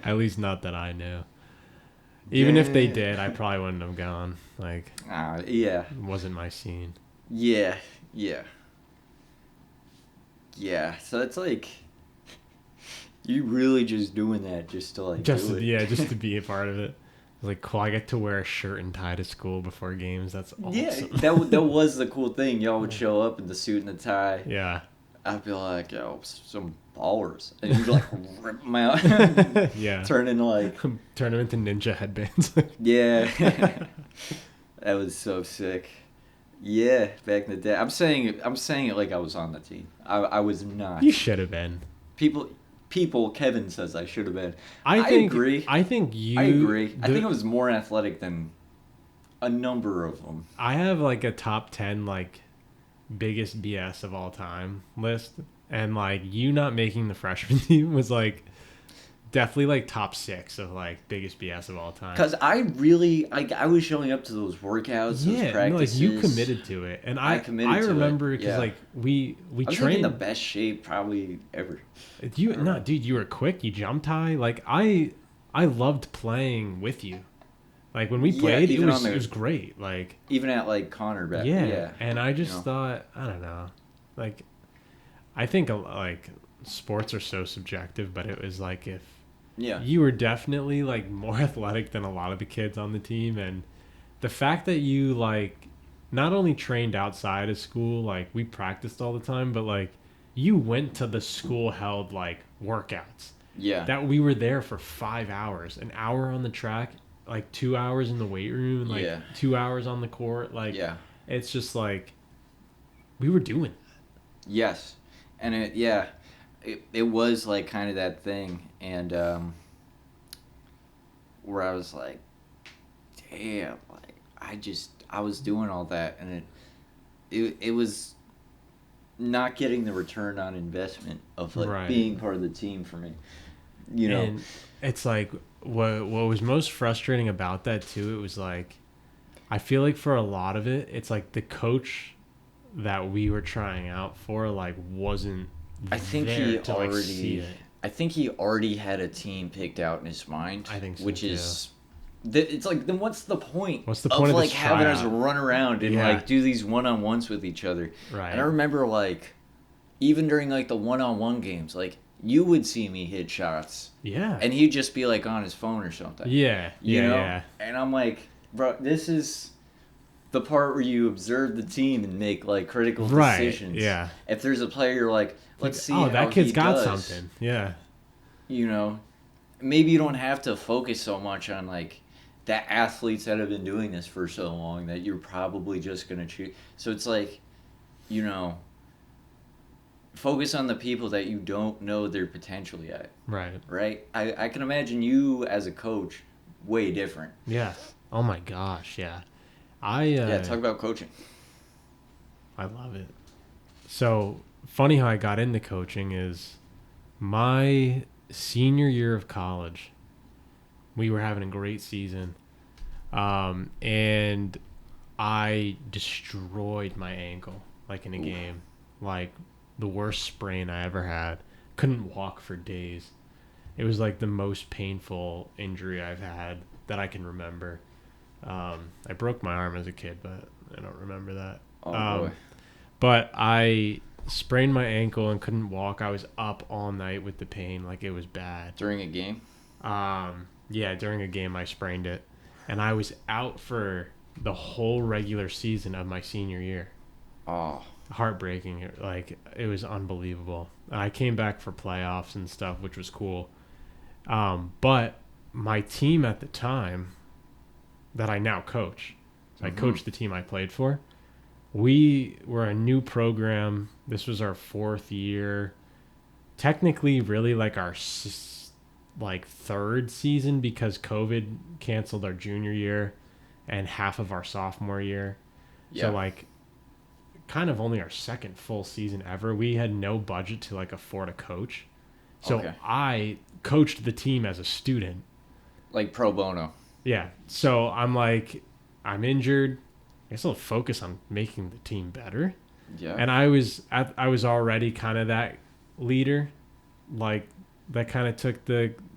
At least not that I know. Even if they Yeah. did, I probably wouldn't have gone. Like, Yeah. it wasn't my scene. Yeah. So it's like you really just doing that just to like Just do it. yeah, just to be a part of it. Like, cool, I get to wear a shirt and tie to school before games. That's awesome. Yeah, that was the cool thing. Y'all would show up in the suit and the tie. Yeah. I'd be like, yo, some ballers, and you'd like rip them out, Yeah. turn into like, Turn them into ninja headbands. yeah. That was so sick. Yeah, back in the day. I'm saying it like I was on the team. I was not. You should have been. People. Kevin says I should have been. I agree. I think you. I agree. I think I was more athletic than a number of them. I have like a top 10 like biggest BS of all time list, and like you not making the freshman team was like definitely like top 6 of like biggest BS of all time. Because I was showing up to those workouts, those Yeah, no, like practices. you committed to it, and I committed to it, remember because yeah. like we I was like in trained. the best shape probably ever. Dude, you were quick. You jumped high. Like I loved playing with you. Like when we Yeah, played, even on it the- was great. Like Even at like Connor back. yeah. Yeah. And I just You know. thought, I don't know, like I think like sports are so subjective, but it was like if Yeah. you were definitely like more athletic than a lot of the kids on the team, and the fact that you like not only trained outside of school, like we practiced all the time, but like you went to the school held like workouts. Yeah. That we were there for 5 hours, an hour on the track, like 2 hours in the weight room, and like Yeah. 2 hours on the court. Like Yeah. it's just like we were doing that. Yes. And it was like kind of that thing, and where I was like, damn, like I was doing all that, and it was not getting the return on investment of like Right. being part of the team for me. You know. And it's like what was most frustrating about that too, it was like I feel like for a lot of it, it's like the coach that we were trying out for like wasn't I think there he to, like, see already. it. I think he already had a team picked out in his mind. I think so, which too. is, it's like then what's the point? What's the point of like this having us tryout? run around and Yeah. like do these 1-on-1s with each other? Right. And I remember like, even during like the 1-on-1 games, like you would see me hit shots, Yeah. and he'd just be like on his phone or something. Yeah. You Yeah. know? Yeah. And I'm like, bro, this is the part where you observe the team and make like critical Right. decisions. Yeah. If there's a player, you're like, let's see how that kid's he got does. something. Yeah. You know, maybe you don't have to focus so much on like the athletes that have been doing this for so long that you're probably just gonna choose. So it's like, you know, focus on the people that you don't know their potential yet. Right. Right? I can imagine you as a coach way different. Yeah. Oh my gosh. Yeah. Yeah, talk about coaching. I love it. So funny how I got into coaching is my senior year of college. We were having a great season, and I destroyed my ankle like in a game, like the worst sprain I ever had. Couldn't walk for days. It was like the most painful injury I've had that I can remember. I broke my arm as a kid, but I don't remember that. Oh boy. But I sprained my ankle and couldn't walk. I was up all night with the pain, like it was bad. During a game? Yeah, during a game I sprained it. And I was out for the whole regular season of my senior year. Oh. Heartbreaking. Like, it was unbelievable. I came back for playoffs and stuff, which was cool. But my team at the time that I now coach, so I coached the team I played for. We were a new program. This was our 4th year. Technically, really like our third season because COVID canceled our junior year and half of our sophomore year. Yeah. So like kind of only our second full season ever. We had no budget to like afford a coach. So I coached the team as a student. Like pro bono. Yeah. So I'm like, I'm injured. I guess I'll focus on making the team better. Yeah. And I was already kind of that leader, like that kind of took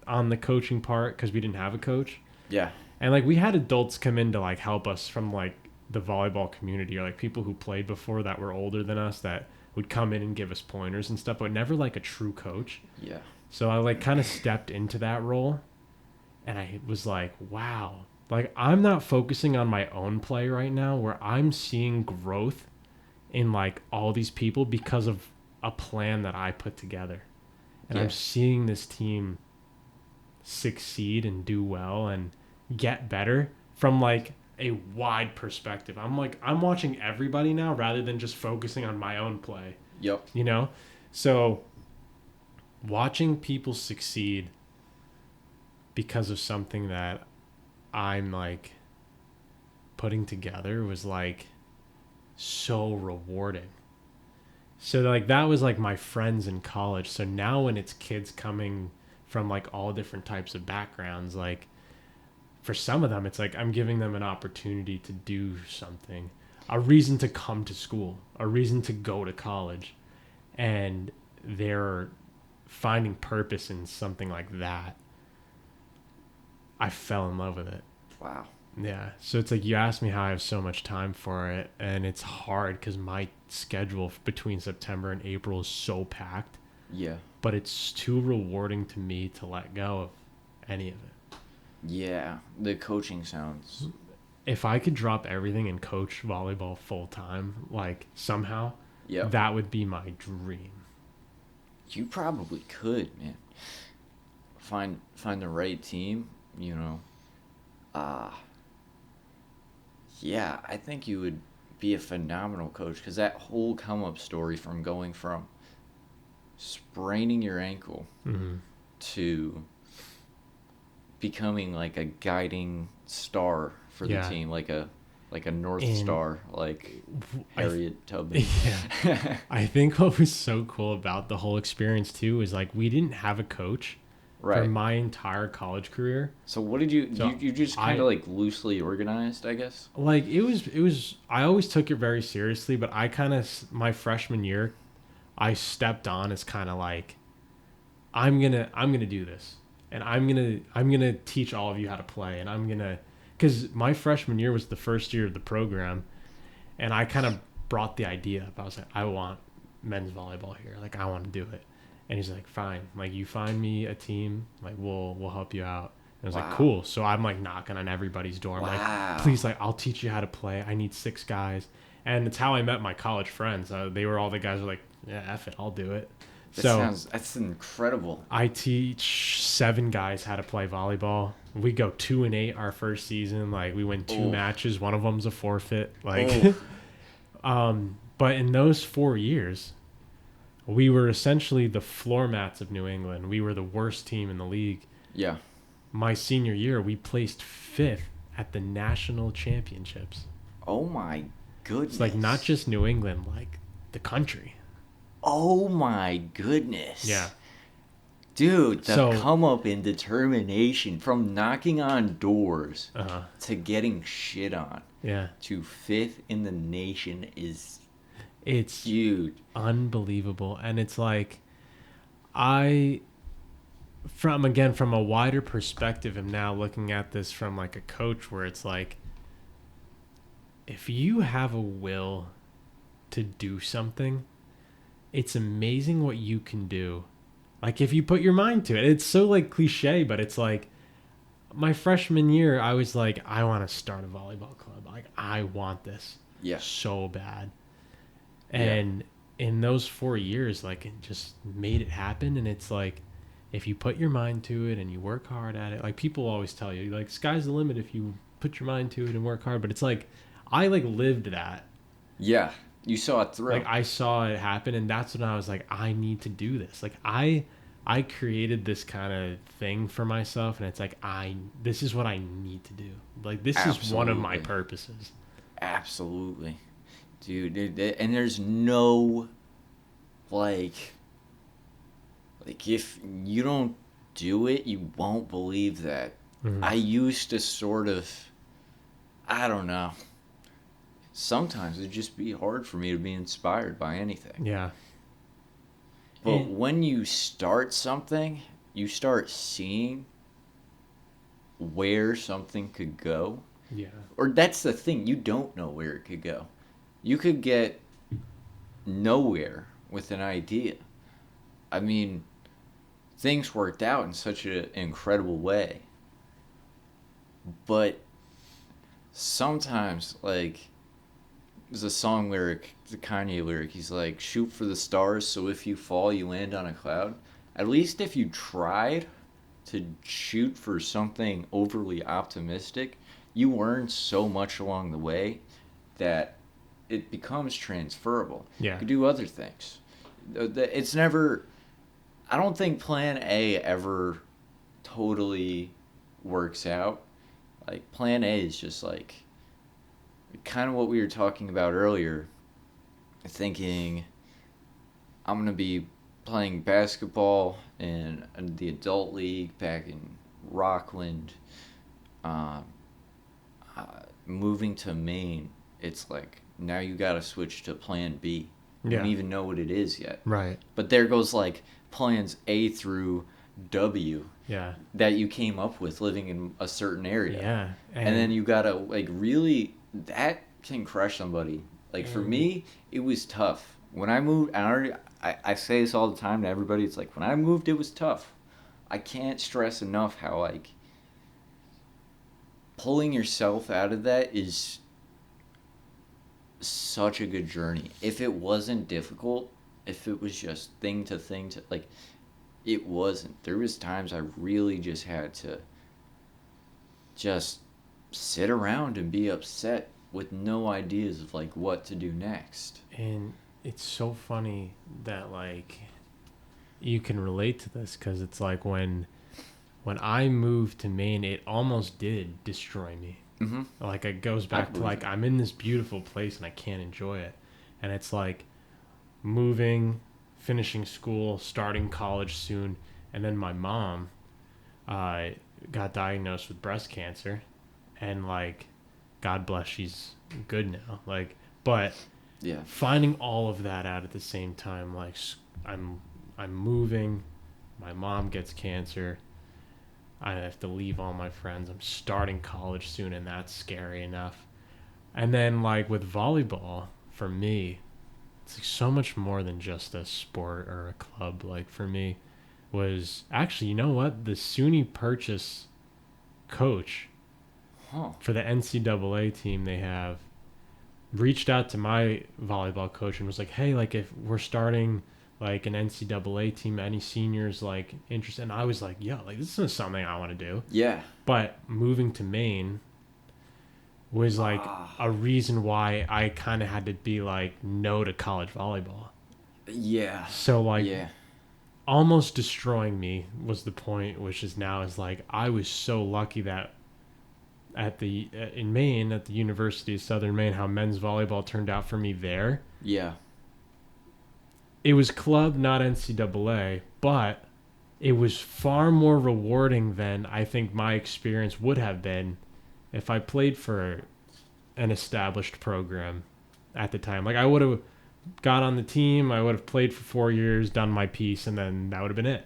on the coaching part because we didn't have a coach. Yeah. And like we had adults come in to like help us from like the volleyball community or like people who played before that were older than us that would come in and give us pointers and stuff, but never like a true coach. Yeah. So I like kind of stepped into that role and I was like, wow, like I'm not focusing on my own play right now where I'm seeing growth in like all these people because of a plan that I put together. And I'm seeing this team succeed and do well and get better from like a wide perspective. I'm watching everybody now rather than just focusing on my own play. Yep. You know? So watching people succeed because of something that I'm like putting together was like so rewarding. So like that was like my friends in college. So now when it's kids coming from like all different types of backgrounds, like for some of them it's like I'm giving them an opportunity to do something, a reason to come to school, a reason to go to college, and they're finding purpose in something like that. I fell in love with it. Wow. Yeah. So it's like you asked me how I have so much time for it, and it's hard because my schedule between September and April is so packed. Yeah. But it's too rewarding to me to let go of any of it. Yeah. The coaching sounds... If I could drop everything and coach volleyball full time, like somehow, that would be my dream. You probably could, man. Find the right team, you know. Yeah, I think you would be a phenomenal coach because that whole come-up story from going from spraining your ankle to becoming like a guiding star for the team, like a North Star, like Harriet Tubman. Yeah. I think what was so cool about the whole experience too is like we didn't have a coach for my entire college career. So what did you just kind of like loosely organized, I guess? Like it was I always took it very seriously, but I kind of my freshman year I stepped on as kind of like I'm going to do this. And I'm going to teach all of you how to play, and I'm going to, cuz my freshman year was the first year of the program, and I kind of brought the idea up. I was like, I want men's volleyball here. Like I want to do it. And he's like, fine, like you find me a team, like we'll help you out. I was like, Wow. cool. So I'm like knocking on everybody's door. I'm Wow. like, please, like, I'll teach you how to play. I need 6 guys. And it's how I met my college friends. They were all the guys who were like, yeah, F it, I'll do it. That's incredible. I teach 7 guys how to play volleyball. We go 2-8 our first season. Like, we win 2 matches. One of them's a forfeit. Like, but in those 4 years, we were essentially the floor mats of New England. We were the worst team in the league. Yeah. My senior year, we placed 5th at the national championships. Oh my goodness. It's like not just New England, like the country. Oh my goodness. Yeah. Dude, the come up in determination from knocking on doors to getting shit on. Yeah. To 5th in the nation is huge. Unbelievable. And it's like from a wider perspective, I'm now looking at this from like a coach where it's like, if you have a will to do something, it's amazing what you can do. Like if you put your mind to it. It's so like cliche, but it's like my freshman year, I was like, I want to start a volleyball club. Like I want this so bad. And in those 4 years, like it just made it happen. And it's like, if you put your mind to it and you work hard at it, like people always tell you, like sky's the limit if you put your mind to it and work hard. But it's like, I like lived that. Yeah. You saw it through. Like I saw it happen, and that's when I was like, I need to do this. Like I created this kind of thing for myself, and it's like this is what I need to do. Like this is one of my purposes. Absolutely. Dude, and there's no like if you don't do it, you won't believe that. Mm-hmm. I used to sort of, I don't know. Sometimes it'd just be hard for me to be inspired by anything. Yeah. But when you start something, you start seeing where something could go. Yeah. Or that's the thing, you don't know where it could go. You could get nowhere with an idea. I mean, things worked out in such an incredible way. But sometimes, like, there's a song lyric, the Kanye lyric, he's like, shoot for the stars, so if you fall, you land on a cloud. At least if you tried to shoot for something overly optimistic, you learn so much along the way that it becomes transferable. Yeah. You can do other things. It's never... I don't think plan A ever totally works out. Like, plan A is just like kind of what we were talking about earlier. Thinking, I'm going to be playing basketball in the adult league back in Rockland. Moving to Maine, it's like, now you got to switch to plan B. You don't even know what it is yet. Right. But there goes like plans A through W that you came up with living in a certain area. Yeah. And then you gotta like really, that can crush somebody. Like for me, it was tough. When I moved, I say this all the time to everybody, it's like when I moved, it was tough. I can't stress enough how like pulling yourself out of that is such a good journey. If it wasn't difficult, if it was just thing to like, it wasn't. There was times I really just had to just sit around and be upset with no ideas of like what to do next. And it's so funny that like you can relate to this, because it's like when I moved to Maine, it almost did destroy me. Mm-hmm. Like it goes back to like, I'm in this beautiful place and I can't enjoy it. And it's like moving, finishing school, starting college soon. And then my mom got diagnosed with breast cancer, and like, God bless, she's good now. Like, but finding all of that out at the same time, like I'm moving, my mom gets cancer, I have to leave all my friends, I'm starting college soon, and that's scary enough. And then like with volleyball, for me, it's like so much more than just a sport or a club. Like for me was actually, you know what, the SUNY purchase coach Huh. for the NCAA team they have reached out to my volleyball coach and was like, hey, like if we're starting like an NCAA team, any seniors like interested? And I was like, yo, like this is something I want to do. Yeah. But moving to Maine was like a reason why I kind of had to be like no to college volleyball. Yeah. So like Yeah. almost destroying me was the point, which is now is like I was so lucky that in Maine at the University of Southern Maine, how men's volleyball turned out for me there. Yeah. It was club, not NCAA, but it was far more rewarding than I think my experience would have been if I played for an established program at the time. Like I would have got on the team, I would have played for 4 years, done my piece, and then that would have been it.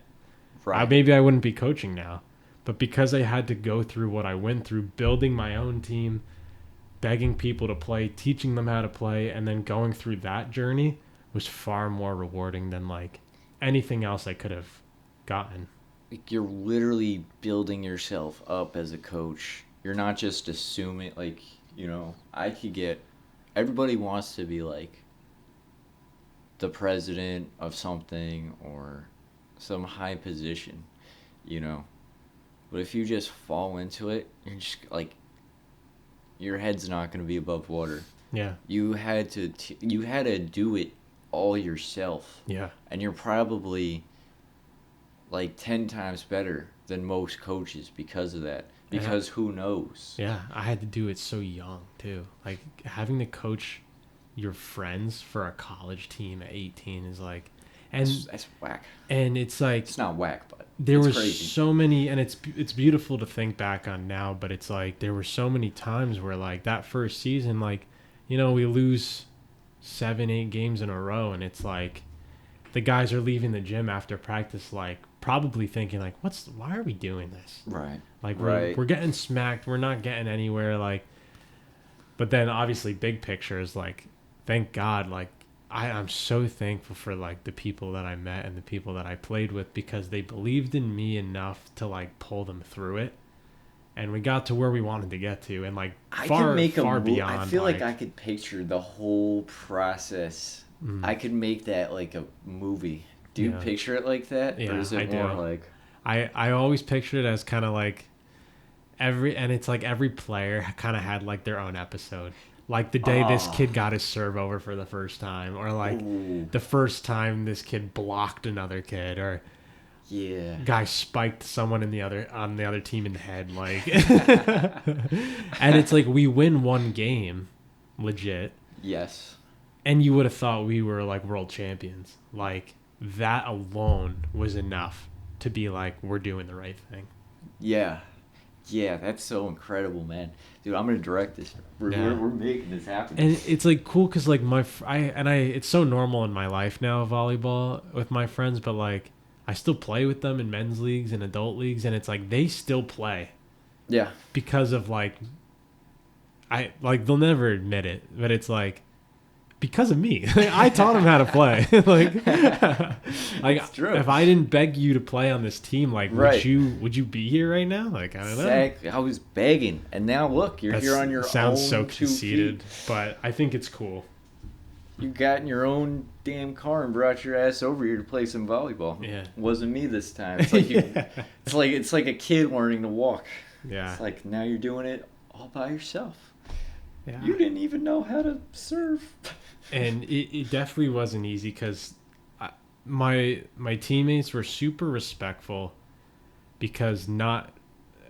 Right. Maybe I wouldn't be coaching now. But because I had to go through what I went through, building my own team, begging people to play, teaching them how to play, and then going through that journey was far more rewarding than like anything else I could have gotten. Like you're literally building yourself up as a coach. You're not just assuming, like, you know, everybody wants to be like the president of something or some high position, you know. But if you just fall into it, you're just like, your head's not going to be above water. Yeah. You had to do it all yourself. Yeah. And you're probably like 10 times better than most coaches because of that. Because who knows? Yeah, I had to do it so young too. Like having to coach your friends for a college team at 18 is like, and that's whack. And it's like it's not whack, but there it's was crazy. So many, and it's beautiful to think back on now. But it's like there were so many times where like that first season, like you know, we lose 7-8 games in a row, and it's like the guys are leaving the gym after practice, like probably thinking like, why are we doing this? Right. Like we're getting smacked. We're not getting anywhere. Like, but then obviously big picture is like, thank God. Like I'm so thankful for like the people that I met and the people that I played with because they believed in me enough to like pull them through it. And we got to where we wanted to get to, and like far beyond. I feel like I could picture the whole process. I could make that like a movie. Do you picture it like that? Yeah, or is it more like I always picture it as kind of like it's like every player kind of had like their own episode. Like the day this kid got his serve over for the first time, or like the first time this kid blocked another kid, or guy spiked someone on the other team in the head, like. And it's like we win one game, legit. Yes. And you would have thought we were like world champions. Like that alone was enough to be like we're doing the right thing. Yeah. Yeah, that's so incredible, man. Dude, I'm gonna direct this. We're making this happen. And it's like cool because like it's so normal in my life now, volleyball with my friends, but like I still play with them in men's leagues and adult leagues, and it's like they still play. Yeah. Because of like they'll never admit it, but it's like because of me. I taught them how to play. Like true. If I didn't beg you to play on this team, like would you be here right now? Like I don't know. Exactly. I was begging, and now look, you're here on your own. Sounds so 2 conceited, feet. but I think it's cool. You got in your own damn car and brought your ass over here to play some volleyball. Yeah. It wasn't me this time. It's like it's like a kid learning to walk. Yeah. It's like now you're doing it all by yourself. Yeah. You didn't even know how to serve. And it definitely wasn't easy because my teammates were super respectful because none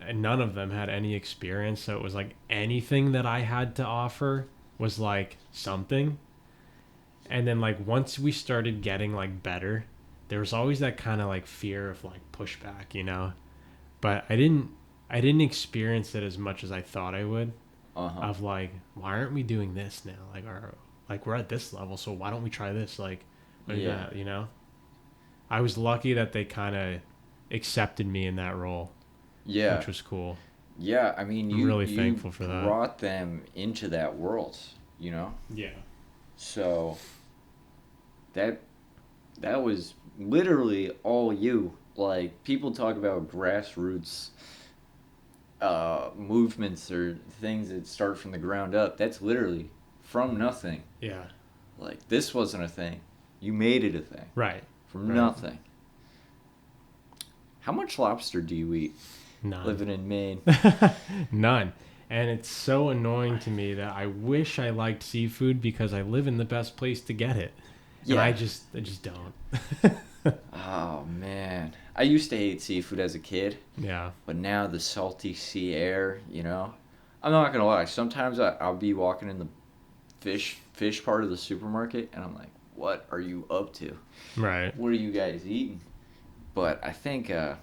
of them had any experience. So it was like anything that I had to offer was like something. And then like once we started getting like better, there was always that kind of like fear of like pushback, you know. But I didn't experience it as much as I thought I would. Of like, why aren't we doing this now? Like we're at this level, so why don't we try this? Like that, you know. I was lucky that they kind of accepted me in that role. Yeah. Which was cool. Yeah, I mean, I'm really thankful for that. Brought them into that world, you know. Yeah. So that was literally all you. Like people talk about grassroots. movements or things that start from the ground up. That's literally from nothing. Yeah. Like, this wasn't a thing. You made it a thing. Right. From Right. nothing. How much lobster do you eat None. living in Maine? None. And it's so annoying to me that I wish I liked seafood because I live in the best place to get it. And Yeah. I just don't. Oh, man. I used to hate seafood as a kid, Yeah. but now the salty sea air, you know? I'm not going to lie. Sometimes I'll be walking in the fish part of the supermarket, and I'm like, what are you up to? Right. What are you guys eating? But I think I've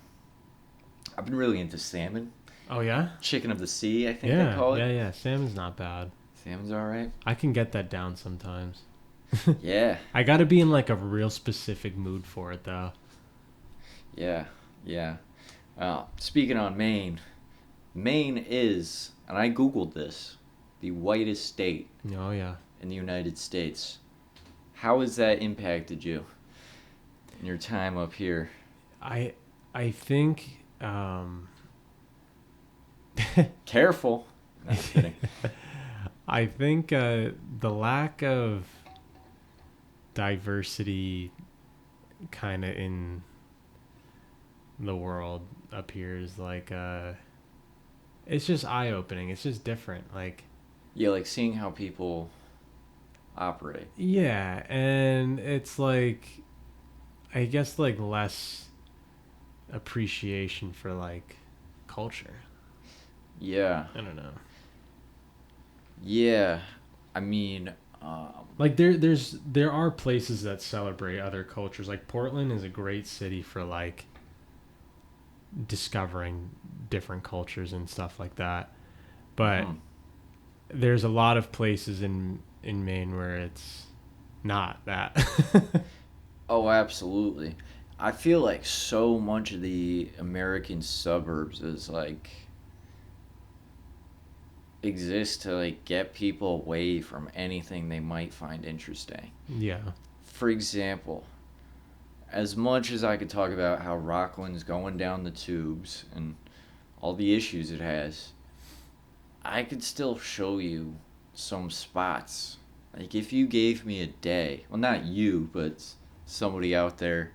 been really into salmon. Oh, yeah? Chicken of the sea, I think Yeah. they call it. Yeah. Salmon's not bad. Salmon's all right. I can get that down sometimes. Yeah. I got to be in like a real specific mood for it, though. Yeah. Speaking on Maine, Maine is, and I Googled this, the whitest state Oh, yeah. in the United States. How has that impacted you in your time up here? I think Careful. No, I'm kidding. I think the lack of diversity kind of in the world up here is like it's just eye-opening. It's just different. Like, Yeah, like seeing how people operate. yeah, and it's like I guess like less appreciation for like culture. Yeah. I don't know. Yeah. I mean, Like there are places that celebrate other cultures. Like Portland is a great city for like discovering different cultures and stuff like that. But there's a lot of places in Maine where it's not that. oh, absolutely. I feel like so much of the American suburbs is like exist to like get people away from anything they might find interesting. Yeah. For example, as much as I could talk about how Rockland's going down the tubes and all the issues it has, I could still show you some spots. Like, if you gave me a day, well, not you, but somebody out there,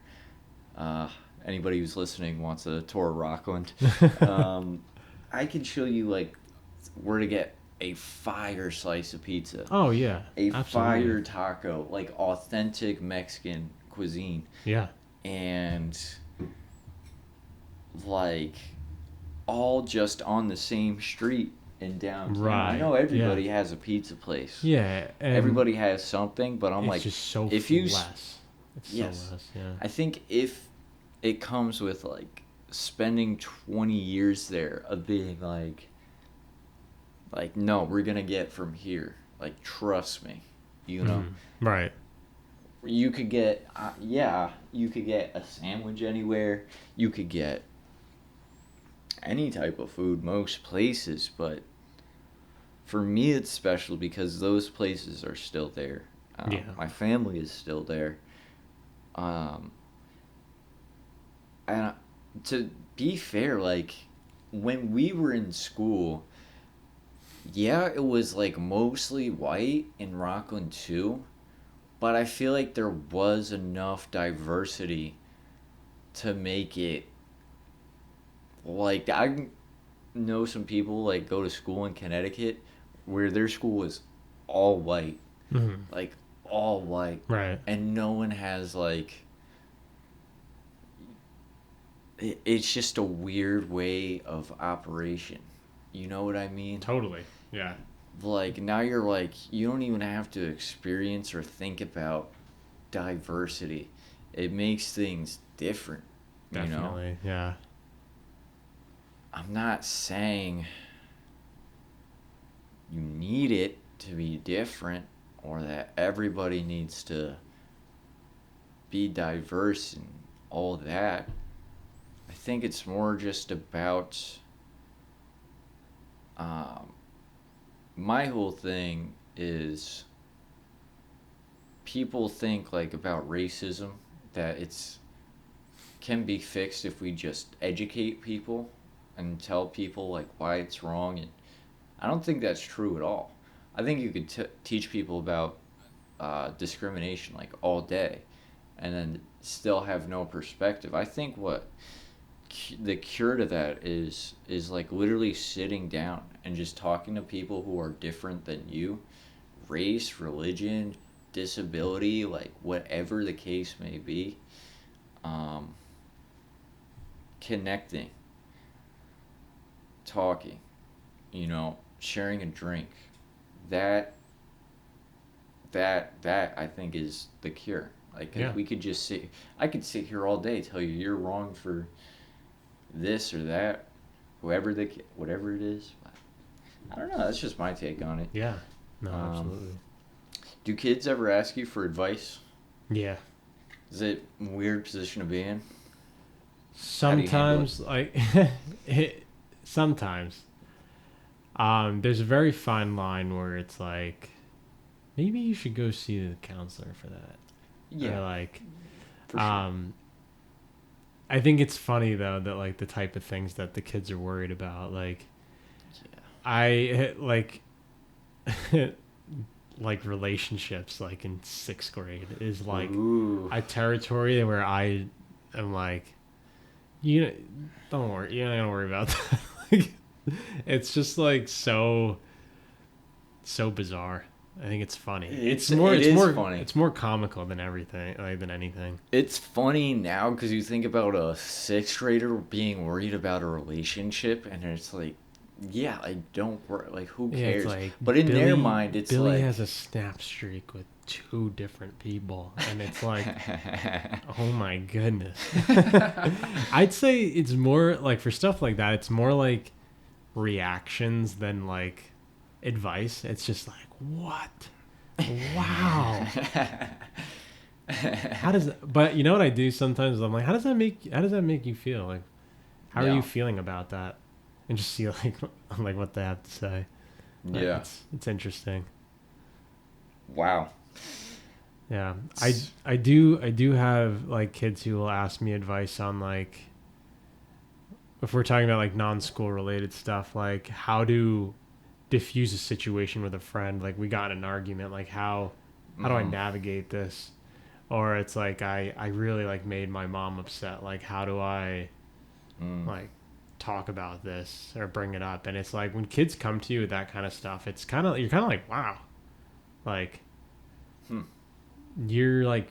anybody who's listening wants a tour of Rockland, I could show you, like, where to get a fire slice of pizza. Oh yeah. A absolutely. fire taco, like authentic Mexican cuisine. Yeah. And like all just on the same street in downtown. Right. I know everybody has a pizza place. Yeah. And Everybody has something, but I'm it's like, just so if you less. It's yes. so less. Yeah. I think if it comes with like spending 20 years there of being like no, we're gonna get from here. Like, trust me, you know. Right. You could get, you could get a sandwich anywhere. You could get any type of food most places, but for me it's special because those places are still there. Yeah. My family is still there. And to be fair, like, when we were in school, yeah, it was like mostly white in Rockland too, but I feel like there was enough diversity to make it, like, I know some people like go to school in Connecticut where their school was all white, like all white, Right. and no one has like, it's just a weird way of operation. You know what I mean? Totally. Yeah. Like, now you're like, you don't even have to experience or think about diversity. It makes things different, Definitely. you know? Yeah. I'm not saying you need it to be different or that everybody needs to be diverse and all that. I think it's more just about my whole thing is people think like about racism that it's can be fixed if we just educate people and tell people like why it's wrong, and I don't think that's true at all. I think you could teach people about discrimination like all day, and then still have no perspective. I think what the cure to that is like literally sitting down and just talking to people who are different than you, race, religion, disability, like whatever the case may be. Connecting, talking, sharing a drink, that I think is the cure. Like, Yeah. we could just I could sit here all day, tell you're wrong for this or that, whatever it is. I don't know. That's just my take on it. Yeah. No, absolutely. Do kids ever ask you for advice? Yeah. Is it a weird position to be in? Sometimes, like, sometimes. There's a very fine line where it's like, maybe you should go see the counselor for that. Yeah. Or like, For sure. I think it's funny though that like the type of things that the kids are worried about, like, I like, like relationships, like in 6th grade is like Ooh. a territory where I am like, don't worry, you're not gonna worry about that. Like, it's just like so bizarre. I think it's funny. It's more funny. It's more comical than everything, like than anything. It's funny now because you think about a 6th grader being worried about a relationship, and it's like, yeah, I don't worry. Like, who cares? It's like, but in their mind, it's Billy like has a snap streak with 2 different people, and it's like, oh my goodness. I'd say it's more like, for stuff like that, it's more like reactions than like advice. It's just like, what? Wow. But you know what I do sometimes? I'm like, how does that make you feel? Like, how are you feeling about that? And just see like what they have to say. But yeah, it's interesting. Wow. Yeah, I do have like kids who will ask me advice on, like, if we're talking about like non-school related stuff, like how to diffuse a situation with a friend. Like, we got in an argument, like how do I navigate this? Or it's like I really like made my mom upset. Like, how do I like talk about this or bring it up? And it's like, when kids come to you with that kind of stuff, it's kind of, you're kind of like, wow, like you're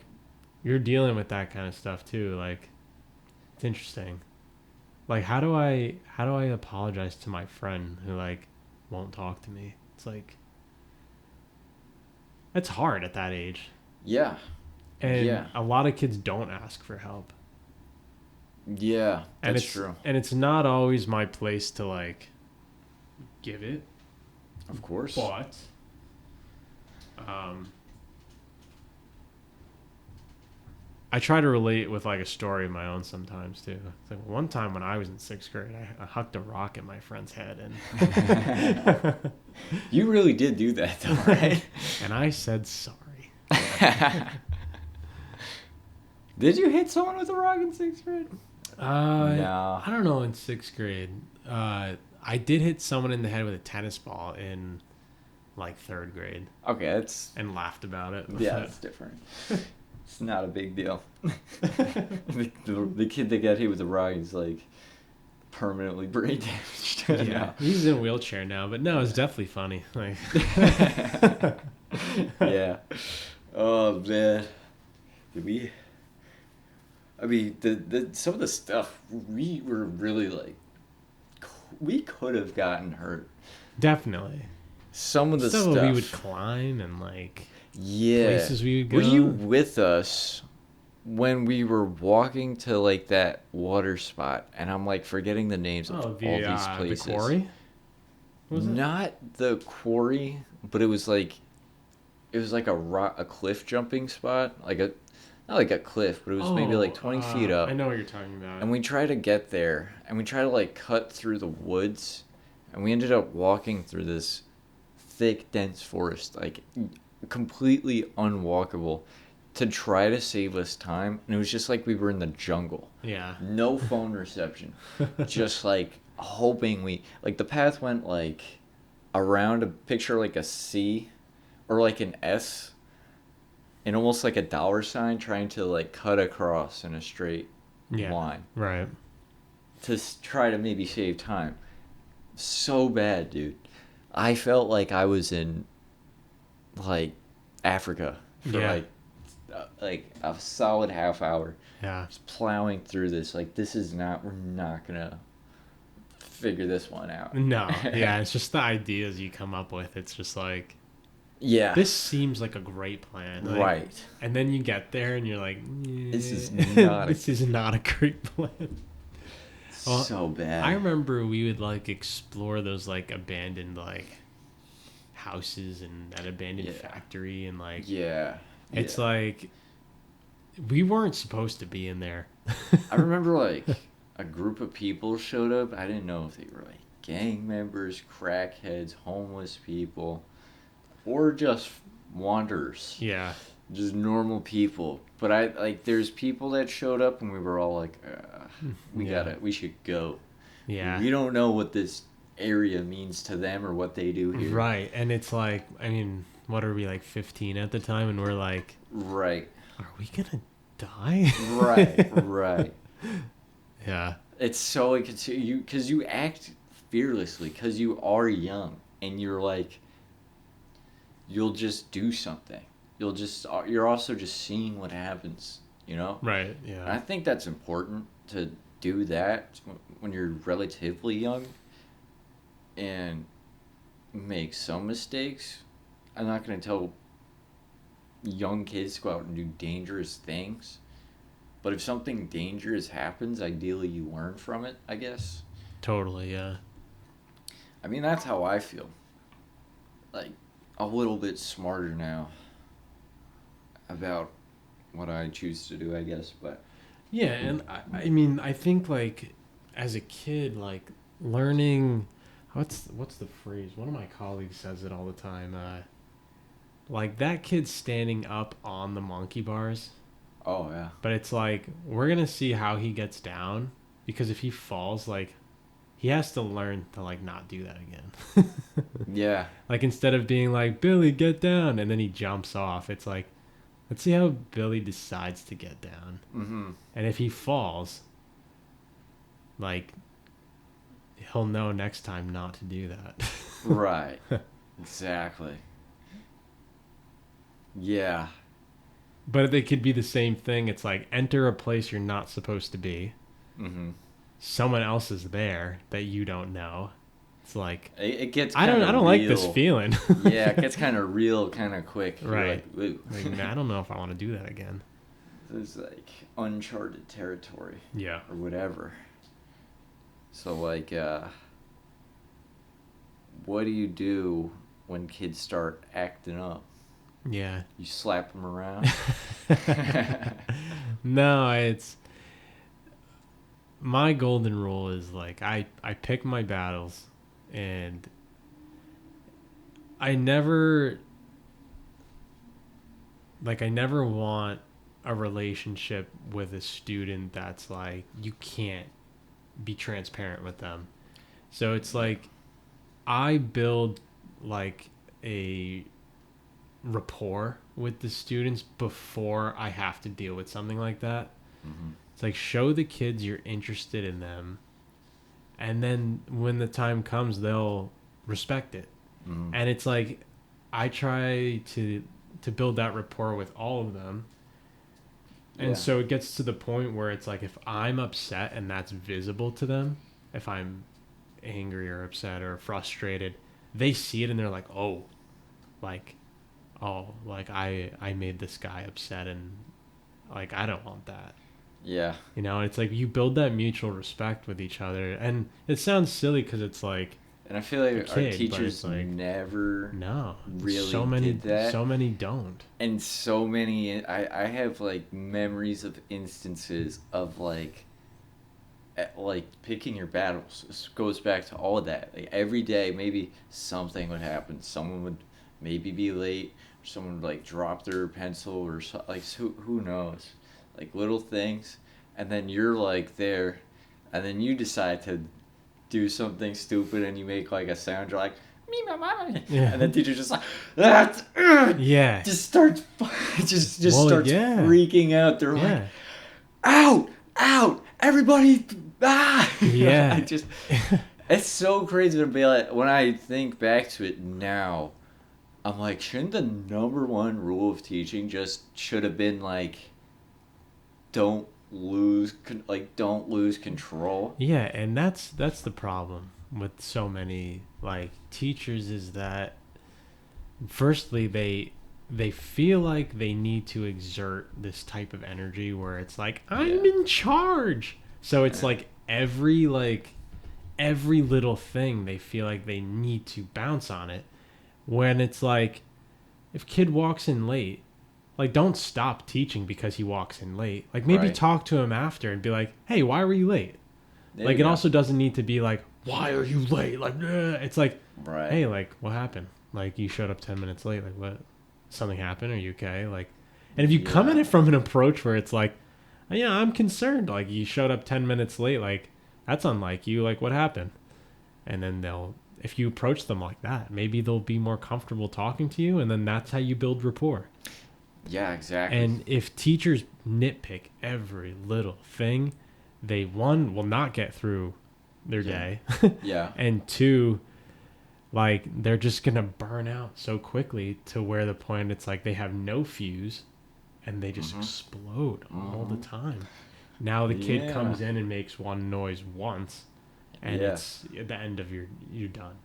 dealing with that kind of stuff too. Like, it's interesting. Like, how do I apologize to my friend who like won't talk to me? It's like, it's hard at that age. Yeah. And a lot of kids don't ask for help. Yeah, And that's true. And it's not always my place to like give it. Of course. But I try to relate with like a story of my own sometimes too. It's like, one time when I was in 6th grade, I hucked a rock at my friend's head, and You really did do that though, right? and I said sorry. Did you hit someone with a rock in 6th grade? No. I don't know, in 6th grade. I did hit someone in the head with a tennis ball in like 3rd grade. Okay, that's and laughed about it. yeah, that's different. It's not a big deal. the kid that got hit with the rock is like permanently brain damaged. Yeah, he's in a wheelchair now, but no, it's definitely funny. Like, yeah. Oh man, I mean, the some of the stuff we were really like, we could have gotten hurt. definitely. Some of the Stuff stuff we would climb and like yeah. places we would go. Were you with us when we were walking to like that water spot? And I'm like forgetting the names of all these places. The quarry? Was it? Not the quarry, but it was like a cliff jumping spot, not like a cliff, but it was maybe like 20 feet up. I know what you're talking about. And we tried to get there, and we tried to like cut through the woods, and we ended up walking through this thick, dense forest, like completely unwalkable, to try to save us time. And it was just like we were in the jungle. Yeah. No phone reception, just like hoping like the path went like around a picture like a C or like an S and almost like a dollar sign trying to like cut across in a straight line Right. to try to maybe save time. So bad, dude. I felt like I was in like Africa for like a solid half hour. Yeah. Just plowing through this. Like we're not gonna figure this one out. No. Yeah. It's just the ideas you come up with. It's just like, yeah, this seems like a great plan. Like, right. And then you get there and you're like, This is not. This is not a great plan. Well, so bad. I remember we would like explore those like abandoned like houses and that abandoned factory and like it's like we weren't supposed to be in there. I remember like a group of people showed up. I didn't know if they were like gang members, crackheads, homeless people, or just wanderers. Yeah. Just normal people. But I like there's people that showed up and we were all like we should go. Yeah. We don't know what this area means to them or what they do here. Right. And it's like, I mean, what are we, like 15 at the time? And we're like, right. Are we gonna die? Right. Yeah. It's so because you act fearlessly because you are young and you're like you'll just do something. You're also just seeing what happens, you know? Right. Yeah. And I think that's important to do that when you're relatively young and make some mistakes. I'm not going to tell young kids to go out and do dangerous things. But if something dangerous happens, ideally you learn from it, I guess. Totally, yeah. I mean, that's how I feel. Like, a little bit smarter now about what I choose to do, I guess. But yeah, and I mean, I think, like, as a kid, like, learning... What's the phrase? One of my colleagues says it all the time. Like, that kid's standing up on the monkey bars. Oh, yeah. But it's like, we're going to see how he gets down. Because if he falls, like, he has to learn to, like, not do that again. Yeah. Like, instead of being like, Billy, get down, and then he jumps off, it's like, let's see how Billy decides to get down. Mm-hmm. And if he falls, like, he'll know next time not to do that. Right. Exactly. Yeah. But it could be the same thing. It's like, enter a place you're not supposed to be. Mm-hmm. Someone else is there that you don't know. It's like, it gets I don't like this feeling. Yeah, it gets kind of real kind of quick. Right. You're like, Like, man, I don't know if I want to do that again. It's like uncharted territory. Yeah. Or whatever. So, like, what do you do when kids start acting up? Yeah. You slap them around? No, it's... My golden rule is, like, I pick my battles, and I never want a relationship with a student that's, like, you can't be transparent with them. So it's, like, I build, like, a rapport with the students before I have to deal with something like that. Mm-hmm. It's like, show the kids you're interested in them, and then when the time comes, they'll respect it. Mm-hmm. And it's like, I try to build that rapport with all of them. And so it gets to the point where it's like, if I'm upset and that's visible to them, if I'm angry or upset or frustrated, they see it and they're like, like I made this guy upset, and like, I don't want that. Yeah. You know, it's like, you build that mutual respect with each other. And it sounds silly because it's like, and I feel like kid, our teachers like, never really did that. So many don't. And so many, I have like memories of instances of like picking your battles. This goes back to all of that. Like, every day, maybe something would happen. Someone would maybe be late, or someone would like drop their pencil, or like, who knows? Like, little things. And then you're like there, and then you decide to do something stupid and you make like a sound, you're like, me, my mama. Yeah. And the teacher's just like, Yeah. just starts, just Well, starts yeah. freaking out. They're like, out, everybody, ah. Yeah. It's so crazy to be like, when I think back to it now, I'm like, shouldn't the number one rule of teaching should have been like, don't lose control. Yeah, and that's the problem with so many like teachers is that firstly they feel like they need to exert this type of energy where it's like I'm in charge. So it's like every little thing they feel like they need to bounce on it, when it's like if kid walks in late, like don't stop teaching because he walks in late. Like maybe talk to him after and be like, hey, why were you late? Like it also doesn't need to be like, why are you late? Like it's like, hey, like what happened? Like you showed up 10 minutes late. Like what? Something happened? Are you okay? Like, and if you come at it from an approach where it's like, yeah, I'm concerned. Like you showed up 10 minutes late. Like that's unlike you. Like what happened? And then if you approach them like that, maybe they'll be more comfortable talking to you. And then that's how you build rapport. Yeah, exactly. And if teachers nitpick every little thing, they will not get through their day. Yeah. And two, like they're just gonna burn out so quickly to where the point it's like they have no fuse and they just explode all the time. Now the kid comes in and makes one noise once and it's at the end of you're done.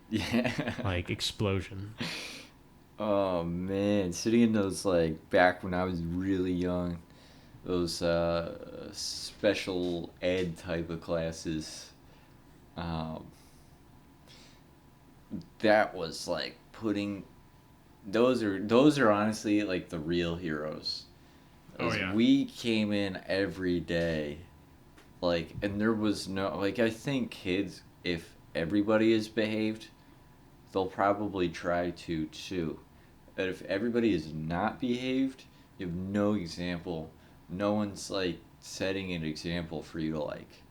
Yeah. Like explosion. Oh man, sitting in those like back when I was really young, those special ed type of classes, that was like putting those are honestly like the real heroes. We came in every day, like, and there was no like I think kids, if everybody is behaved, they'll probably try to too. But if everybody is not behaved, you have no example. No one's like setting an example for you to like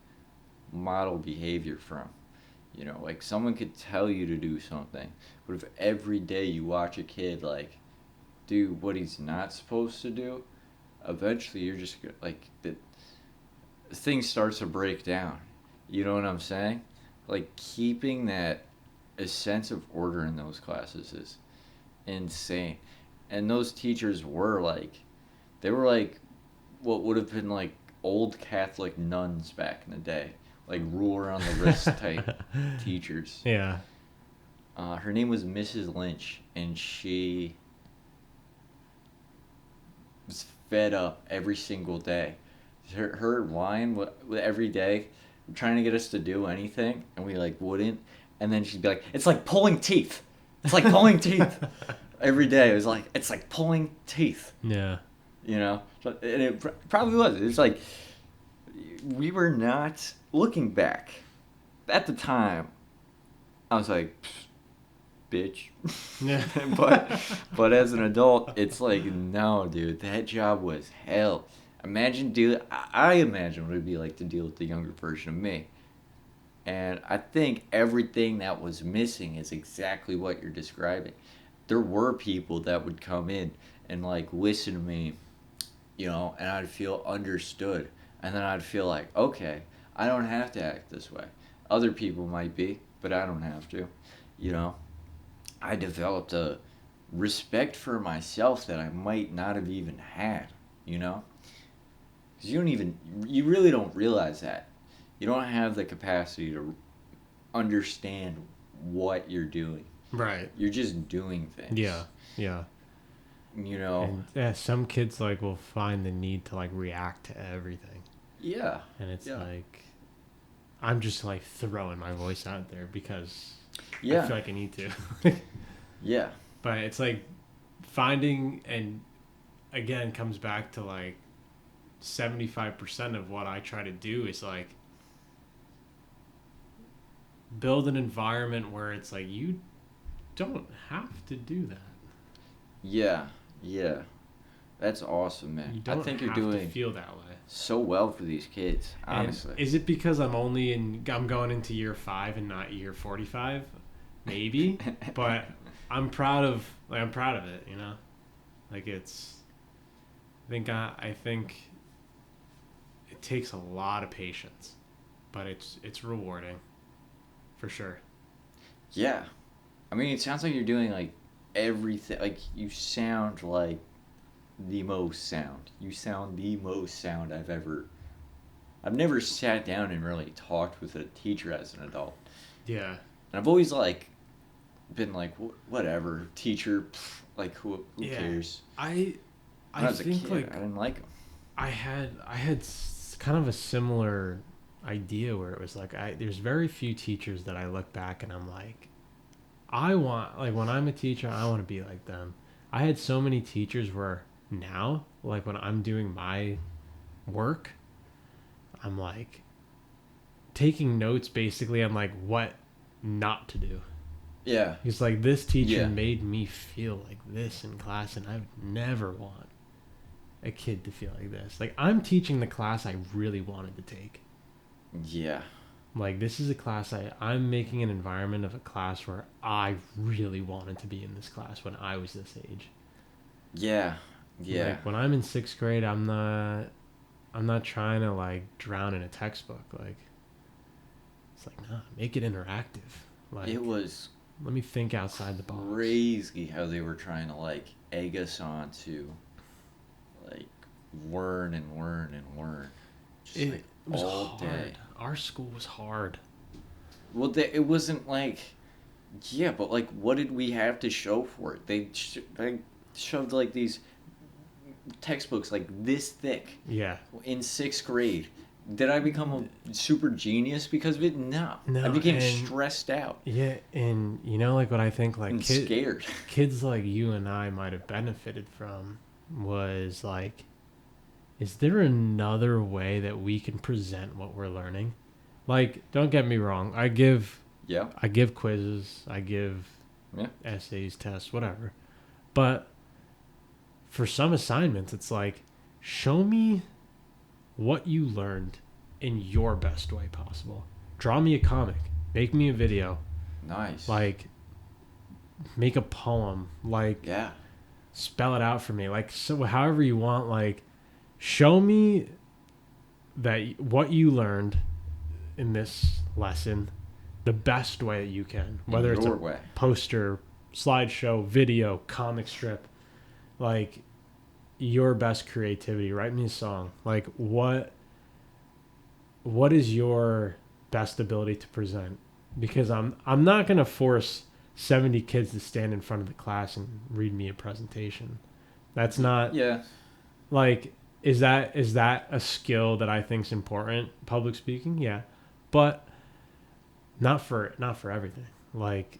model behavior from. You know, like someone could tell you to do something, but if every day you watch a kid like do what he's not supposed to do, eventually you're just like the thing starts to break down. You know what I'm saying? Like keeping that a sense of order in those classes is insane. And those teachers were like, they were like what would have been like old Catholic nuns back in the day, like rule around the wrist type teachers. Yeah. Her name was Mrs. Lynch, and she was fed up every single day. Her line every day, trying to get us to do anything, and we like wouldn't. And then she'd be like, "It's like pulling teeth. It's like pulling teeth." Every day it was like, "It's like pulling teeth." Yeah. You know, and it probably was. It's like we were not looking back at the time. I was like, bitch. Yeah. but as an adult, it's like, no, dude, that job was hell. I imagine what it'd be like to deal with the younger version of me. And I think everything that was missing is exactly what you're describing. There were people that would come in and like listen to me, you know, and I'd feel understood. And then I'd feel like, okay, I don't have to act this way. Other people might be, but I don't have to, you know. I developed a respect for myself that I might not have even had, you know. Because you really don't realize that. You don't have the capacity to understand what you're doing. Right. You're just doing things. Yeah. Yeah. You know. And, yeah, some kids like will find the need to like react to everything. Yeah. And it's like, I'm just like throwing my voice out there because I feel like I need to. Yeah. But it's like finding, and again comes back to like 75% of what I try to do is like build an environment where it's like you don't have to do that. Yeah. That's awesome, man. You don't I think have you're doing to feel that way. so well for these kids, honestly. And is it because I'm going into year 5 and not year 45? Maybe, but I'm proud of it, you know? Like I think it takes a lot of patience, but it's rewarding for sure. Yeah. I mean, it sounds like you're doing like everything. Like you sound like the most sound. You sound the most sound I've never sat down and really talked with a teacher as an adult. Yeah. And I've always like been like, whatever, teacher, like who cares? I When I was think a kid, like I didn't like them. I had kind of a similar idea where it was like there's very few teachers that I look back and I'm like, when I'm a teacher, I want to be like them. I had so many teachers where now, like when I'm doing my work, I'm like taking notes basically on like what not to do. Yeah. It's like this teacher made me feel like this in class, and I would never want a kid to feel like this. Like I'm teaching the class I really wanted to take. Yeah. Like this is a class I'm making an environment of a class where I really wanted to be in this class when I was this age. Yeah. Yeah. Like when I'm in 6th grade, I'm not trying to like drown in a textbook. Like it's like, nah, make it interactive. Like It was let me think outside the box. crazy how they were trying to like egg us on to like learn and learn and learn. Just It like was all hard. day. Our school was hard. Well, it wasn't like, yeah, but like, what did we have to show for it? They shoved like these textbooks like this thick Yeah. in 6th grade. Did I become a super genius because of it? No. I became stressed out. Yeah, and you know, like what I think, like And scared. kids like you and I might have benefited from was like, is there another way that we can present what we're learning? Like, don't get me wrong. I give quizzes, I give essays, tests, whatever. But for some assignments, it's like, show me what you learned in your best way possible. Draw me a comic. Make me a video. Nice. Like, make a poem. Like, spell it out for me. Like, so however you want. Like, show me that what you learned in this lesson the best way that you can. Whether it's a poster, slideshow, video, comic strip. Like, your best creativity. Write me a song. Like, what is your best ability to present? Because I'm not going to force 70 kids to stand in front of the class and read me a presentation. That's not like, is that a skill that I think is important? Public speaking? Yeah. But not for everything. Like,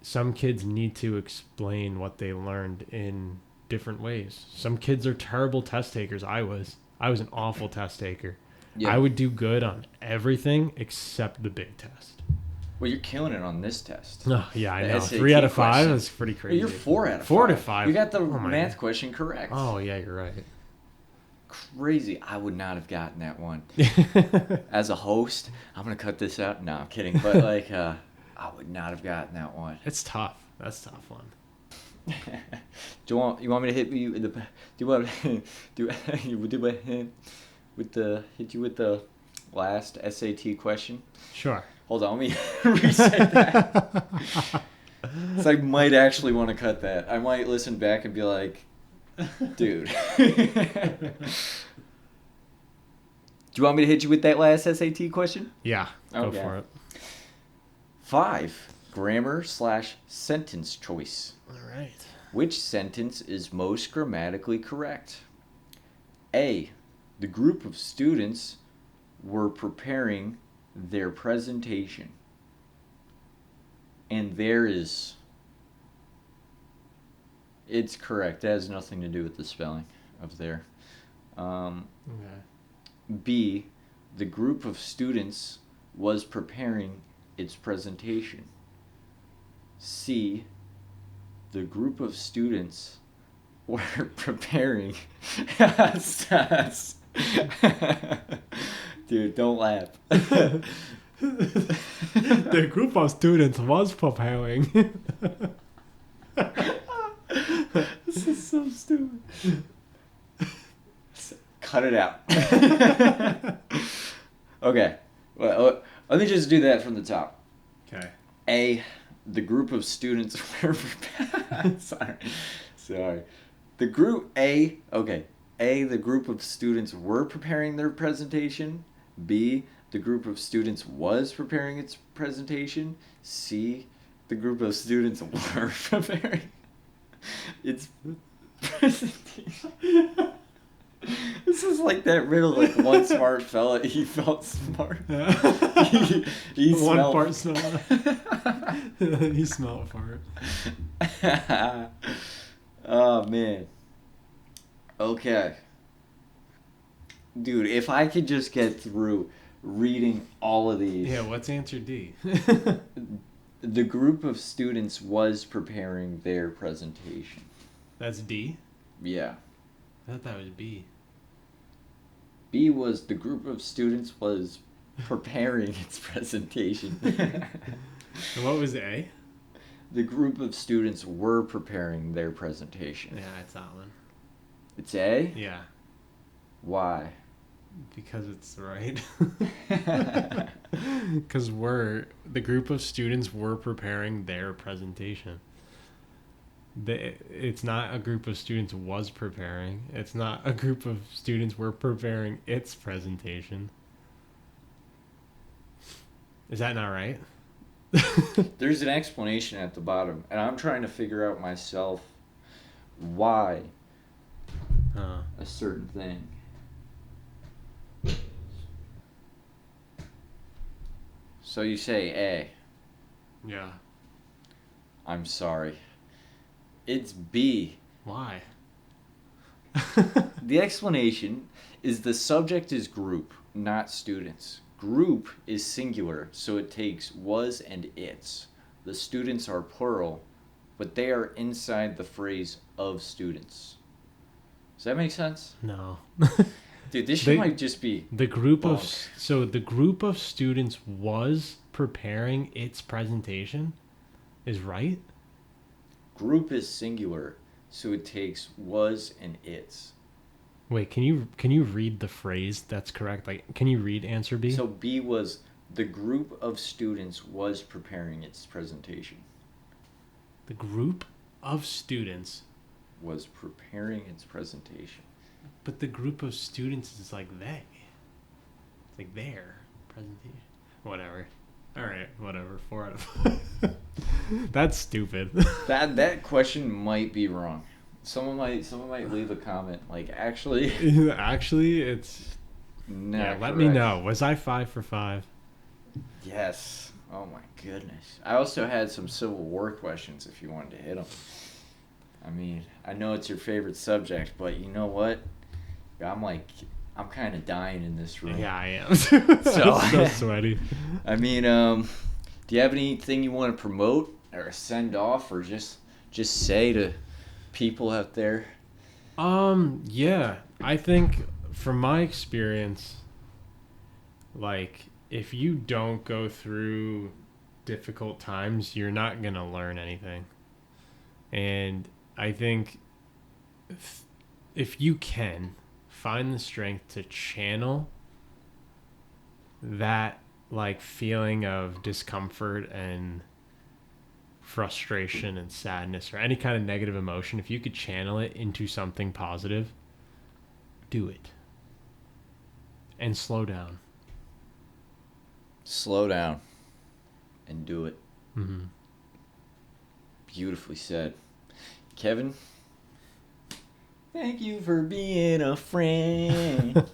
some kids need to explain what they learned in different ways. Some kids are terrible test takers. I was an awful test taker. Yeah. I would do good on everything except the big test. Well, you're killing it on this test. Oh, yeah, I know. 3 out of 5 is pretty crazy. Well, you're 4 out of 5. 4 out of 5. You got the math question correct. Oh, yeah, you're right. Crazy. I would not have gotten that one. As a host, I'm going to cut this out. No, I'm kidding. But, like, I would not have gotten that one. It's tough. That's a tough one. You want me to hit you with the last SAT question? Sure. Hold on, let me reset that. So I might actually want to cut that. I might listen back and be like, dude. Do you want me to hit you with that last SAT question? Yeah, go for it. 5, grammar/sentence choice. All right. Which sentence is most grammatically correct? A, the group of students were preparing their presentation. And it's correct. That has nothing to do with the spelling of there. B, the group of students was preparing its presentation. C, the group of students were preparing. Dude, don't laugh. The group of students was preparing. This is so stupid. Cut it out. Okay. Well, let me just do that from the top. Okay. A, the group of students were sorry. The group A, okay. A, the group of students were preparing their presentation. B, the group of students was preparing its presentation. C, the group of students were preparing its presentation. This is like that riddle, like one smart fella, he felt smart. he One smelled. part smell. He smelled fart. Oh, man. Okay. Dude, if I could just get through reading all of these. Yeah, what's answer D? The group of students was preparing their presentation. That's D? Yeah. I thought that was B. B was the group of students was preparing its presentation. And what was A? The group of students were preparing their presentation. Yeah, it's that one. It's A? Yeah, Why? because it's right. Because the group of students were preparing their presentation. It's not a group of students was preparing. It's not a group of students were preparing its presentation. Is that not right? There's an explanation at the bottom, and I'm trying to figure out myself why a certain thing. So you say A. Yeah. I'm sorry. It's B. Why? The explanation is the subject is group, not students. Group is singular, so it takes was and its. The students are plural, but they are inside the phrase of students. Does that make sense? No. Dude, this shit might just be the group bunk. the group of students was preparing its presentation is right? Group is singular, so it takes was and its. Wait, can you read the phrase that's correct? Like, can you read answer B? So B was the group of students was preparing its presentation. The group of students, Was preparing its presentation. but the group of students is like they. It's like their presentation. Whatever. All right, whatever. 4 out of 5. That's stupid. That question might be wrong. Someone might leave a comment like actually. Actually, it's Not yeah. Let me correct. know. Was I 5 for 5? Yes. Oh my goodness. I also had some Civil War questions if you wanted to hit them. I mean, I know it's your favorite subject, but you know what? I'm kind of dying in this room. Yeah, I am. So sweaty. I mean, do you have anything you want to promote or send off or just say to people out there? Yeah. I think from my experience, like, if you don't go through difficult times, you're not going to learn anything. And I think if you can find the strength to channel that like feeling of discomfort and frustration and sadness or any kind of negative emotion, if you could channel it into something positive, do it. And slow down. Slow down and do it. Mm-hmm. Beautifully said. Kevin, thank you for being a friend.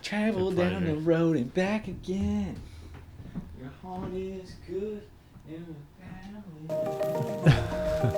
Travel down the road and back again. Your heart is good and we're family.